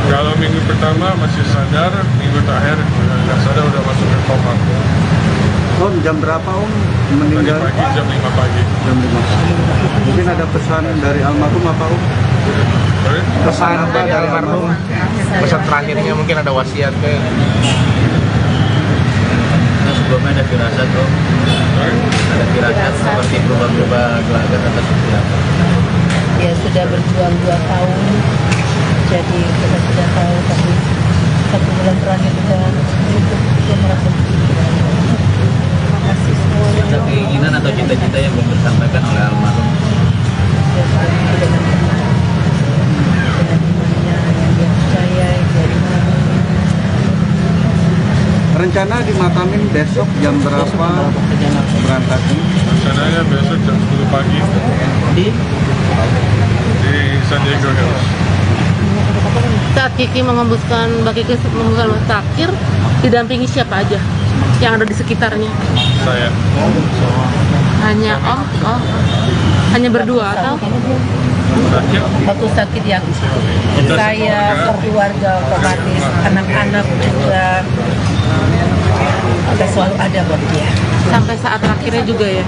Kalau minggu pertama masih sadar, minggu terakhir nggak sadar, udah masuk ke koma.
Om, jam berapa Om
Tadi
meninggal?
pagi jam 5 pagi.
Jam 5. Mungkin ada pesan dari almarhum apa Om?
Sorry?
pesan apa dari almarhum? Pesan terakhirnya mungkin ada wasiat ke
Sebelumnya ada firasat tuh,
Sorry?
ada firasat seperti berubah-ubah gelagat atau seperti apa.
Dia sudah berjuang 2 tahun, jadi kita sudah tahu, tapi 1 bulan terakhir dia merasa. Terima kasih semuanya.
Ada keinginan atau cita-cita yang belum disampaikan oleh almarhum.
Dia sudah hidup dengan tenang, dengan imannya yang dia percaya, dia imani.
Rencana dimakamin besok jam berapa berangkatnya?
Rencananya besok jam 10 pagi di San Diego Hills.
Saat Kiki mengembuskan, Mbak Kiki mengembuskan terakhir, didampingi siapa aja yang ada di sekitarnya?
Saya.
Hanya Om? Oh, hanya berdua atau?
sakit.
Waktu sakit yang saya, keluarga, otomatis, anak-anak juga udah selalu ada buat dia.
Sampai saat terakhirnya juga ya.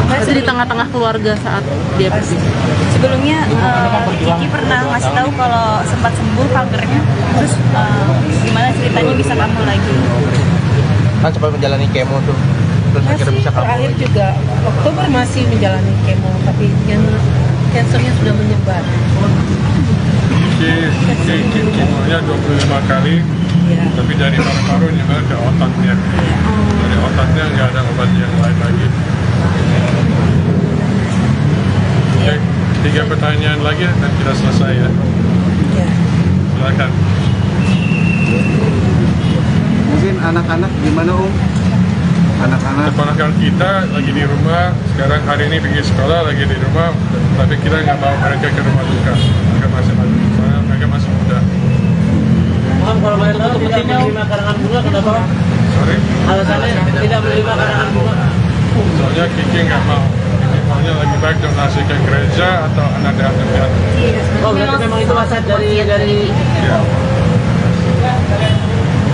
Masih di tengah-tengah keluarga saat dia pergi.
Sebelumnya Kiki pernah ngasih tahu kalau sempat sembuh kankernya. Terus gimana ceritanya bisa kambuh lagi?
Kan sempat menjalani kemo tuh, terus akhirnya bisa kambuh
Terakhir
lagi.
juga Oktober masih menjalani kemo, tapi yang kansernya sudah menyebar.
Kemonya 25 kali,
Ya.
tapi dari paru-paru juga ke otaknya. Dari otaknya nggak ada obat yang lain lagi. Oke, 3 pertanyaan lagi dan kita selesai ya.
Ya.
Silakan.
Mungkin anak-anak gimana Anak-anak
Keponakan kita lagi di rumah, sekarang hari ini pergi sekolah lagi di rumah, tapi kita nggak bawa mereka ke rumah duka. Mereka masih soalnya mereka masih muda.
Kalau boleh tahu tidak menerima karangan bunga kenapa?
Sorry,
Alasannya tidak menerima karangan bunga.
soalnya Kiki nggak mau. Kiki maunya lebih baik donasi ke gereja atau anak yatim.
Oh, berarti memang itu asal dari
Ya.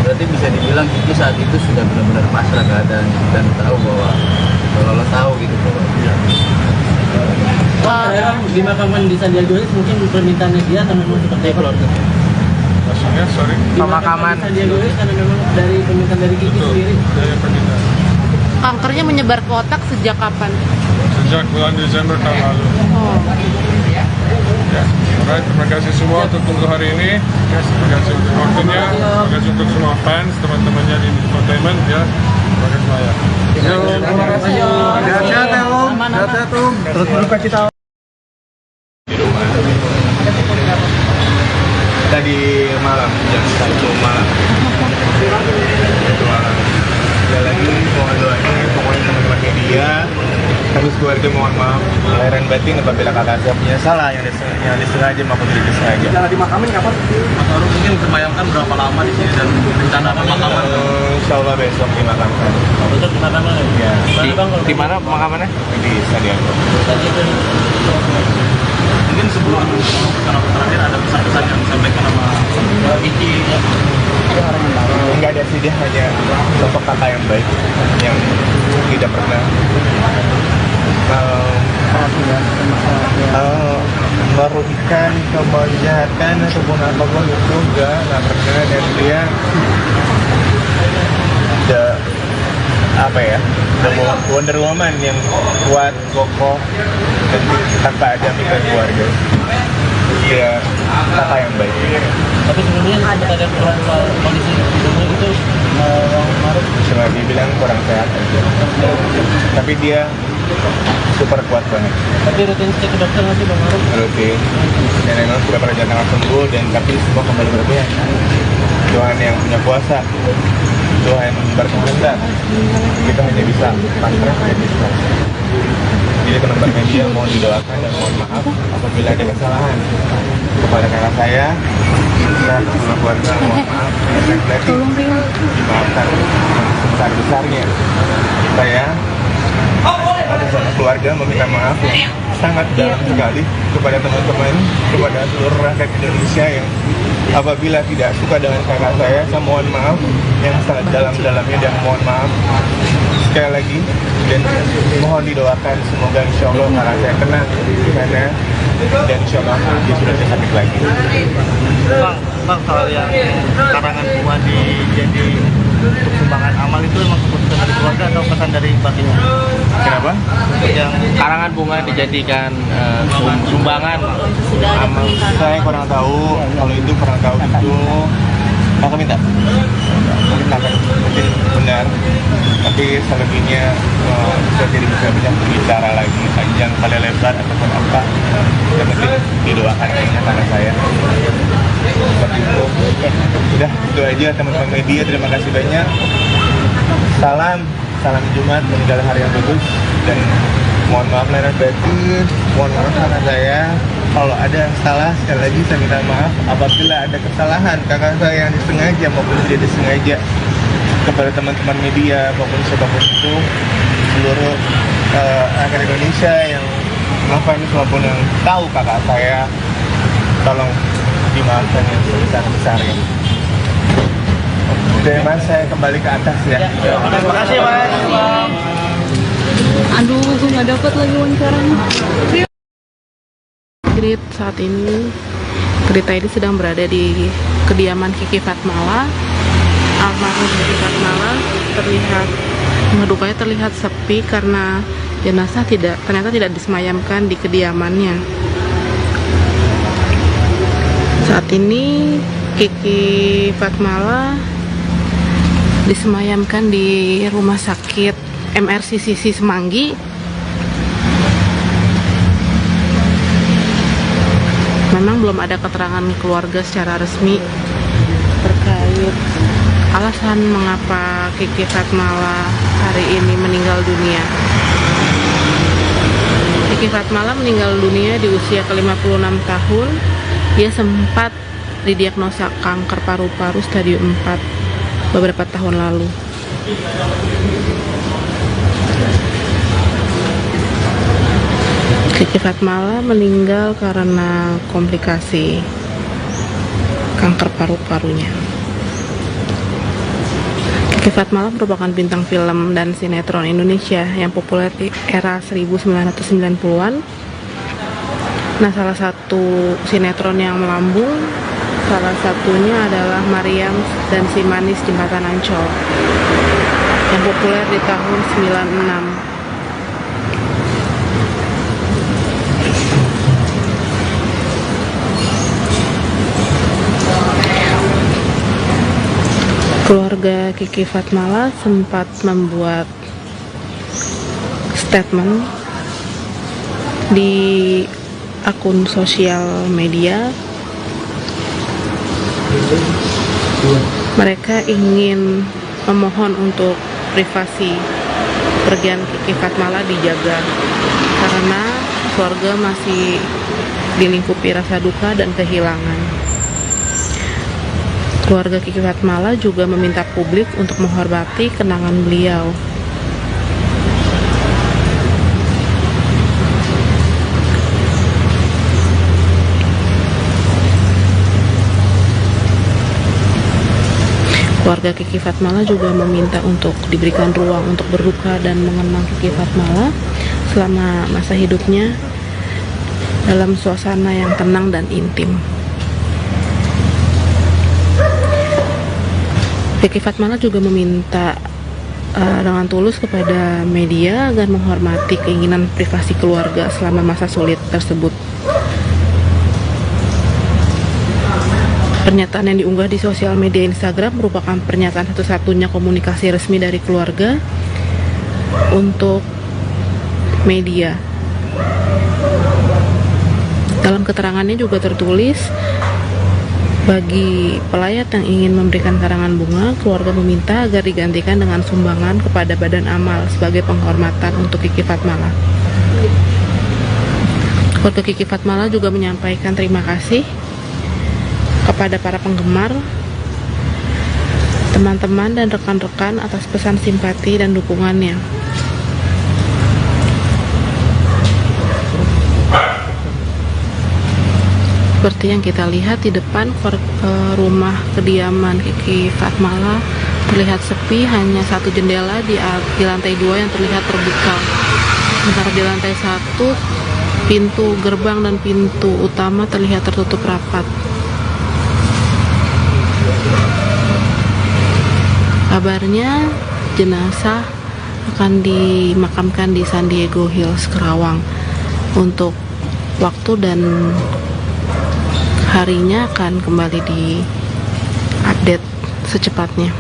Berarti bisa dibilang Kiki saat itu sudah benar-benar pasrah keadaan dan tahu bahwa kalau lo tahu gitu bahwa
Iya.
di makaman di Sandiaga Uno mungkin permintaannya dia atau memang seperti itu?
Maksudnya, sorry.
Pemakaman Sandiaga Uno karena memang dari permintaan dari Kiki
Betul,
sendiri.
saya permintaan.
Kankernya menyebar ke otak sejak kapan?
Sejak bulan Desember tahun lalu.
Oh.
Ya, alright, terima kasih semua untuk tunggu hari ini. Terima kasih untuk waktunya. Terima kasih untuk semua fans, teman-temannya di Infotainment ya. Terima kasih semua ya.
sehat-sehat ya Om. Sehat-sehat Om.
Terus berduka cita.
Tadi malam jam 1 malam. Sekali lagi mohon doanya pokoknya teman-teman media, kami keluarga mohon maaf lahir dan batin apabila kakak saya punya salah yang disengaja maupun tidak disengaja.
Rencana dimakamin kapan? Mas Arul mungkin terbayangkan berapa lama di sini dan rencana pemakaman?
Insya Allah besok dimakamkan.
Besok pemakaman ya?
Di mana pemakamannya? Di Sandiaga.
Mungkin sebelum terakhir ada pesan-pesan yang disampaikan sama Kiki ya?
Enggak ada sih, dia hanya sosok kakak yang baik yang tidak pernah merugikan, kejahatan ataupun apapun itu nggak pernah, dan dia Wonder Woman yang kuat, kokoh, dan tanpa ada pikiran keluarga. Dia kakak yang baik.
Tapi sebelumnya sempat ada keluhan soal kondisi tubuhnya itu Maruf.
Cuma dibilang kurang sehat aja. Tapi dia super kuat banget.
Tapi rutin cek ke dokter nggak sih Bang Maruf?
Rutin. Dan memang sudah perjalanan sembuh, dan tapi semua kembali berpihak. Tuhan yang punya kuasa. Tuhan berkehendak. Kita hanya bisa pasrah, hanya bisa. Jadi teman-teman media mohon didoakan dan mohon maaf apabila ada kesalahan kepada kakak saya, dan semua keluarga mohon maaf. Berarti dimaafkan sebesar-besarnya. Saya atas nama keluarga meminta maaf yang sangat dalam sekali kepada teman-teman, kepada seluruh rakyat Indonesia yang apabila tidak suka dengan kakak saya mohon maaf yang sangat dalam-dalamnya, dan mohon maaf sekali lagi, dan mohon didoakan semoga insya Allah kakak saya tenang di sana, dan insya Allah dia sudah tidak sakit lagi.
Bang, soal yang karangan bunga jadi untuk sumbangan amal itu memang keputusan dari keluarga atau pesan dari baginya?
Kenapa?
Yang
karangan bunga dijadikan sumbangan
Amal saya kurang tahu, kalau itu kurang tahu itu kakak minta mungkin akan mungkin benar, tapi selebihnya saya tidak bisa banyak bicara lagi panjang kali lebar ataupun apa, yang penting didoakan karena saya seperti itu. Udah itu aja teman-teman media, terima kasih banyak. Salam Jumat, meninggal hari yang bagus, dan mohon maaf lahir dan batin, mohon maaf karena saya kalau ada salah. Sekali lagi saya minta maaf apabila ada kesalahan kakak saya yang disengaja maupun tidak disengaja, kepada teman-teman media maupun siapapun itu, seluruh rakyat Indonesia yang melakukan ini maupun yang tahu kakak saya, tolong dimaafkan yang sebesar-besarnya. Dari mas, saya kembali ke atas ya.
Terima kasih mas.
Aduh, gue nggak dapat lagi wawancaranya.
Grit saat ini Grita ini sedang berada di kediaman Kiki Fatmala. Almarhum Kiki Fatmala terlihat sepi karena jenazah ternyata tidak disemayamkan di kediamannya. Saat ini Kiki Fatmala disemayamkan di rumah sakit MRCCC Semanggi. Memang belum ada keterangan keluarga secara resmi terkait alasan mengapa Kiki Fatmala hari ini meninggal dunia. Kiki Fatmala meninggal dunia di usia ke-56 tahun. Dia sempat didiagnosa kanker paru-paru stadium 4 beberapa tahun lalu. Kiki Fatmala meninggal karena komplikasi kanker paru-parunya. Kiki Fatmala merupakan bintang film dan sinetron Indonesia yang populer di era 1990-an. Nah, salah satu sinetron yang melambung, salah satunya adalah Mariam dan Si Manis Jembatan Ancol yang populer di tahun 96. Keluarga Kiki Fatmala sempat membuat statement di akun sosial media. Mereka ingin memohon untuk privasi kepergian Kiki Fatmala dijaga karena keluarga masih dilingkupi rasa duka dan kehilangan. Keluarga Kiki Fatmala juga meminta publik untuk menghormati kenangan beliau. Keluarga Kiki Fatmala juga meminta untuk diberikan ruang untuk berduka dan mengenang Kiki Fatmala selama masa hidupnya dalam suasana yang tenang dan intim. Kiki Fatmala juga meminta dengan tulus kepada media agar menghormati keinginan privasi keluarga selama masa sulit tersebut. Pernyataan yang diunggah di sosial media Instagram merupakan pernyataan satu-satunya komunikasi resmi dari keluarga untuk media. Dalam keterangannya juga tertulis, bagi pelayat yang ingin memberikan karangan bunga, keluarga meminta agar digantikan dengan sumbangan kepada Badan Amal sebagai penghormatan untuk Kiki Fatmala. Keluarga Kiki Fatmala juga menyampaikan terima kasih kepada para penggemar, teman-teman, dan rekan-rekan atas pesan simpati dan dukungannya. Seperti yang kita lihat di depan rumah kediaman Kiki Fatmala terlihat sepi, hanya satu jendela di lantai 2 yang terlihat terbuka. Sementara di lantai 1 pintu gerbang dan pintu utama terlihat tertutup rapat. Kabarnya jenazah akan dimakamkan di San Diego Hills, Kerawang. Untuk waktu dan harinya akan kembali di-update secepatnya.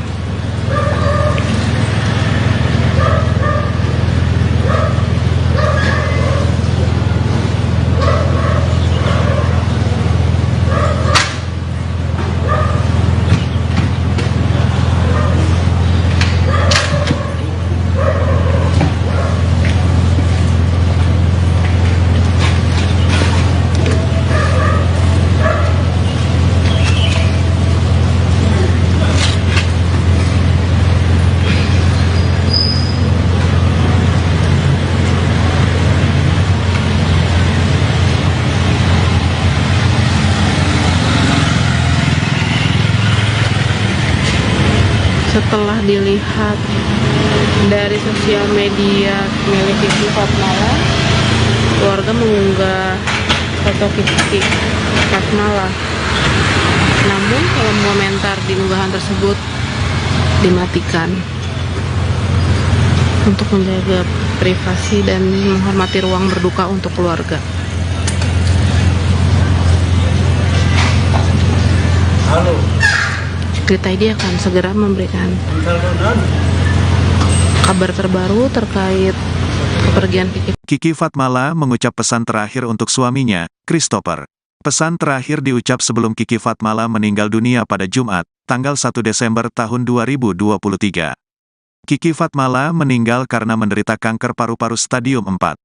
Setelah dilihat dari sosial media milik Kiki Fatmala, keluarga mengunggah foto Kiki Fatmala. Namun kolom komentar di unggahan tersebut dimatikan untuk menjaga privasi dan menghormati ruang berduka untuk keluarga. Cerita ID akan segera memberikan kabar terbaru terkait kepergian Kiki.
Kiki Fatmala mengucap pesan terakhir untuk suaminya, Christopher. Pesan terakhir diucap sebelum Kiki Fatmala meninggal dunia pada Jumat, tanggal 1 Desember tahun 2023. Kiki Fatmala meninggal karena menderita kanker paru-paru stadium 4.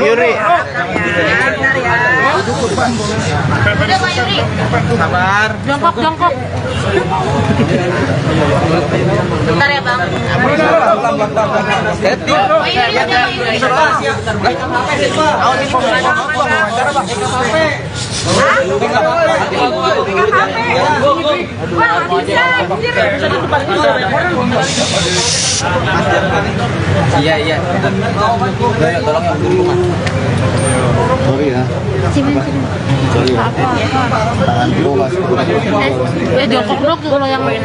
Yuri. Sabar.
Jongkok. Bentar ya bang.
Iya. Tolong yang dulu.
Sorry ya.
Jongkok dong kalau yang cute.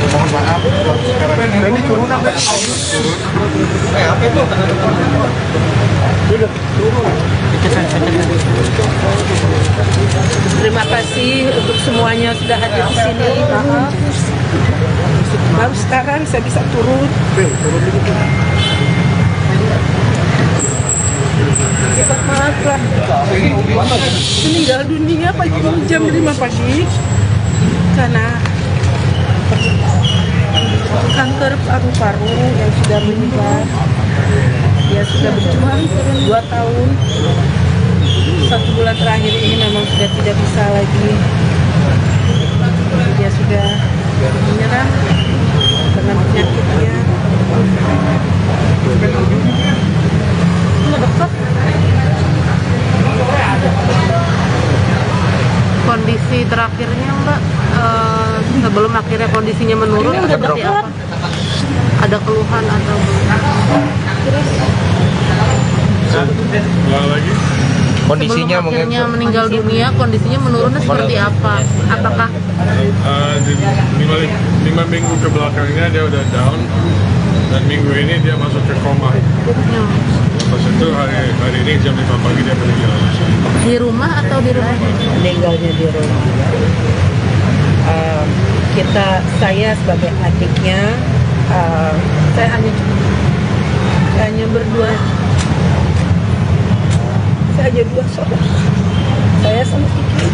Mohon maaf. Ini turun apa? Apa itu?
Terima kasih untuk semuanya sudah hadir di sini. Baru sekarang saya bisa turun. Maaflah. Meninggal dunia pagi jam 5 pagi karena kanker paru-paru yang sudah menyebar. Dia sudah berjuang 2 tahun. 1 bulan terakhir ini memang sudah tidak bisa lagi. Dia sudah menyerah karena penyakitnya.
Kondisi terakhirnya Mbak, sebelum akhirnya kondisinya menurun udah seperti apa? Ada keluhan atau belum?
Ulang lagi.
Kondisinya
Sebelum
mungkin
akhirnya meninggal dunia, kondisinya menurunnya seperti apa? Apakah
5 minggu ke belakangnya dia udah down, dan minggu ini dia masuk ke koma. Lepas itu hari ini jam 5 pagi dia meninggal.
di rumah atau di rumah?
Meninggalnya di rumah. Saya sebagai adiknya, saya hanya berdua. Saya hanya 2 saudara. Saya sama Kiki.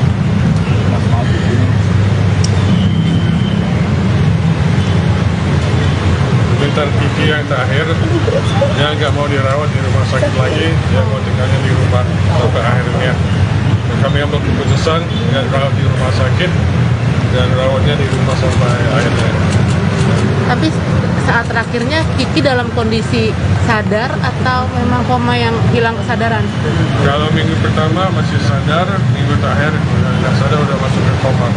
Bentar Kiki yang terakhir, dia nggak mau dirawat di rumah sakit lagi, dia mau tinggalnya di rumah sampai akhirnya. Dan kami ambil keputusan nggak rawat di rumah sakit dan rawatnya di rumah sampai akhirnya.
Tapi saat terakhirnya Kiki dalam kondisi sadar atau memang koma yang hilang kesadaran?
Kalau minggu pertama masih sadar, minggu terakhir nggak sadar udah masuk ke koma.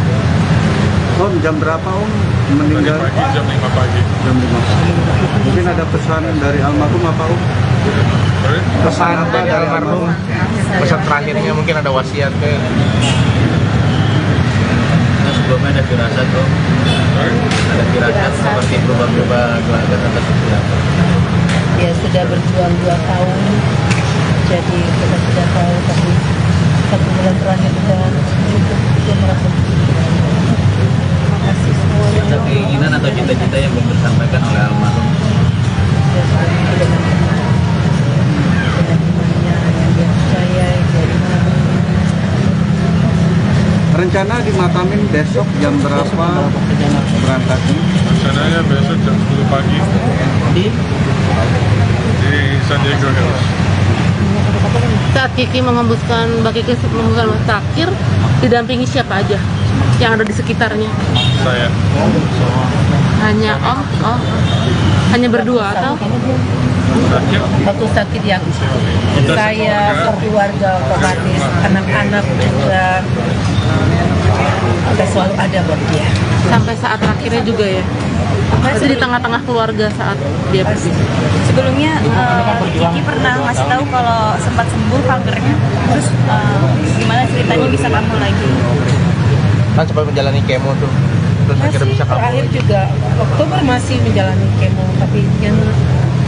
Om, jam berapa Om
Tadi
meninggal?
pagi jam 5 pagi.
Jam 5. Mungkin ada pesan dari almarhum apa Om?
Sorry?
pesan apa dari almarhum? Pesan terakhirnya mungkin ada wasiat ke
Sebelumnya ada firasat tuh,
Sorry?
ada firasat seperti berubah-ubah gelagat atas apa.
Dia sudah berjuang 2 tahun, jadi kita sudah tahu, tapi 1 bulan terakhir sudah cukup, dia merasa terima kasih semuanya.
Ada keinginan atau cita-cita yang belum tersampaikan oleh almarhum.
Dia sudah tidak dengan imannya yang dia percaya, dia imani.
Rencana dimakamin besok jam berapa berangkatnya?
Rencananya besok jam 10 pagi di San Diego Hills.
Saat Kiki mengembuskan, Mbak Kiki mengembuskan terakhir, didampingi siapa aja yang ada di sekitarnya?
Saya
Hanya Om? Oh, hanya berdua atau?
sakit.
Waktu sakit ya,
Kita
saya
sekeluarga.
keluarga otomatis, anak-anak juga, kita selalu ada buat dia.
Sampai saat terakhirnya juga ya. Masih di tengah-tengah keluarga saat dia pergi.
Sebelumnya Kiki pernah ngasih tahu kalau sempat sembuh kankernya. Terus gimana ceritanya bisa kambuh lagi?
Kan sempat menjalani kemo tuh, terus akhirnya
Masih
bisa kambuh
terakhir
lagi.
juga, Oktober masih menjalani kemo, tapi yang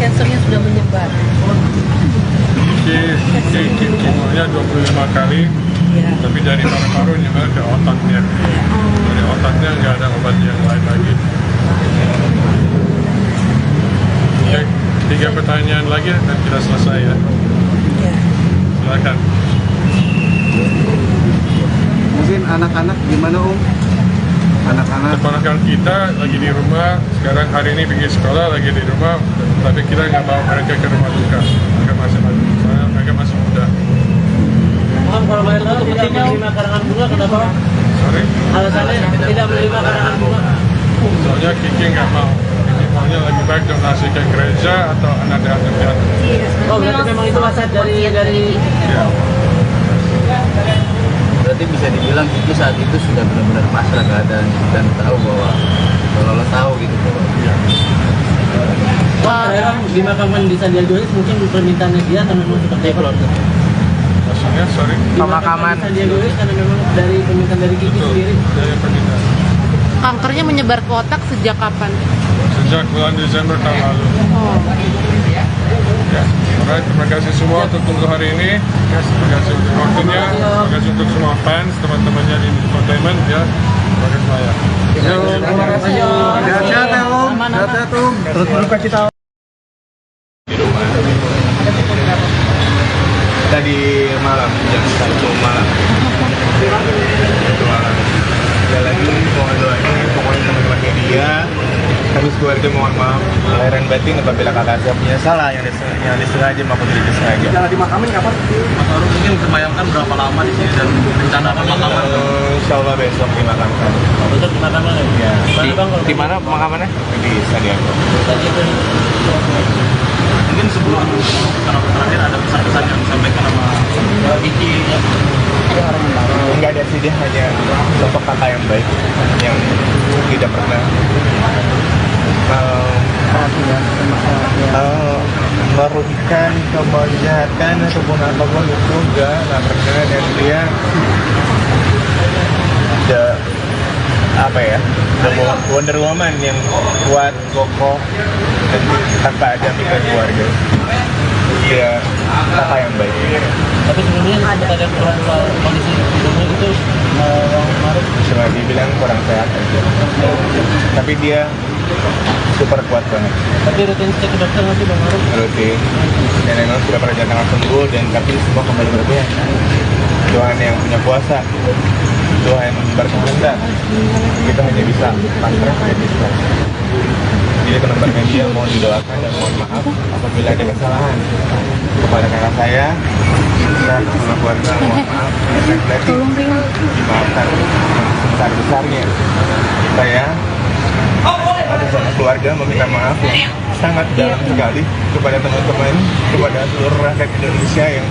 kansernya sudah menyebar.
Kemonya 25 kali,
Ya.
tapi dari paru-paru juga ke otaknya. Dari otaknya nggak ada obat yang lain lagi. Oke, 3 pertanyaan lagi dan kita selesai ya.
Ya.
Silakan.
Mungkin anak-anak gimana Om? Anak-anak
Keponakan kita lagi di rumah, sekarang hari ini pergi sekolah lagi di rumah, tapi kita nggak bawa mereka ke rumah duka. Mereka masih muda.
Kalau boleh tahu tidak menerima karangan bunga kenapa?
Sorry,
Alasannya tidak menerima karangan bunga.
soalnya Kiki nggak mau. Kiki maunya lebih baik donasi ke gereja atau anak yatim piatu.
Oh berarti memang itu wasiat dari
Ya.
Berarti bisa dibilang Kiki saat itu sudah benar-benar pasrah keadaan dan tahu bahwa kalau lo tahu gitu bahwa
Wah, dimakamkan di Sandiaga Uno mungkin permintaannya dia atau memang seperti apa?
Maksudnya, sorry,
Pemakaman Sandiaga Uno karena memang dari permintaan dari Kiki
betul,
sendiri.
dari permintaan.
Kankernya menyebar ke otak sejak kapan?
Sejak bulan Desember tahun lalu.
Oh.
Ya. Alright, terima kasih semua untuk tunggu hari ini. Terima kasih untuk waktunya. Terima kasih untuk semua fans, teman-temannya di Infotainment ya. Terima kasih semuanya.
sehat-sehat ya Om, sehat-sehat Om.
Terus berduka cita.
Di rumah. Tadi malam, jam 1 malam. 1 malam. Sekali lagi mohon doanya, pokoknya teman-teman media, kami sekeluarga mohon maaf lahir dan batin apabila kakak saya punya salah yang disengaja maupun tidak disengaja.
Cara dimakamin kapan? Mas Arul mungkin terbayangkan berapa lama di sini dan rencana pemakaman?
Insya Allah besok dimakamkan.
Besok pemakaman ya?
Di mana pemakamannya? Di Sandiaga.
Tadi itu mungkin sebelum penonton terakhir ada pesan-pesan yang disampaikan sama Kiki ya.
Enggak ada sih, dia hanya sosok kakak yang baik yang tidak pernah merugikan, kejahatan ataupun apapun itu enggak pernah, dan dia Wonder Woman yang kuat, kokoh, dan tanpa ada pikiran keluarga. Dia kakak yang baik.
Tapi sebelumnya sempat ada keluhan soal kondisi sebelumnya itu Bang Maruf.
Cuma dibilang kurang sehat aja. Tapi dia super kuat banget.
Tapi rutin cek ke dokter nggak sih Bang Maruf?
Rutin. Dan memang sudah pernah jatah sembuh, dan tapi semua kembali berbeda. Tuhan yang punya kuasa, Tuhan berkehendak. Kita hanya bisa pasrah dan ikhlas. Jadi teman-teman media mohon didoakan dan mohon maaf apabila ada kesalahan kepada kakak saya dan semua keluarga. Mohon maaf, berarti dimaafkan sebesar-besarnya. Saya atas nama keluarga meminta maaf yang sangat dalam sekali kepada teman-teman, kepada seluruh rakyat Indonesia yang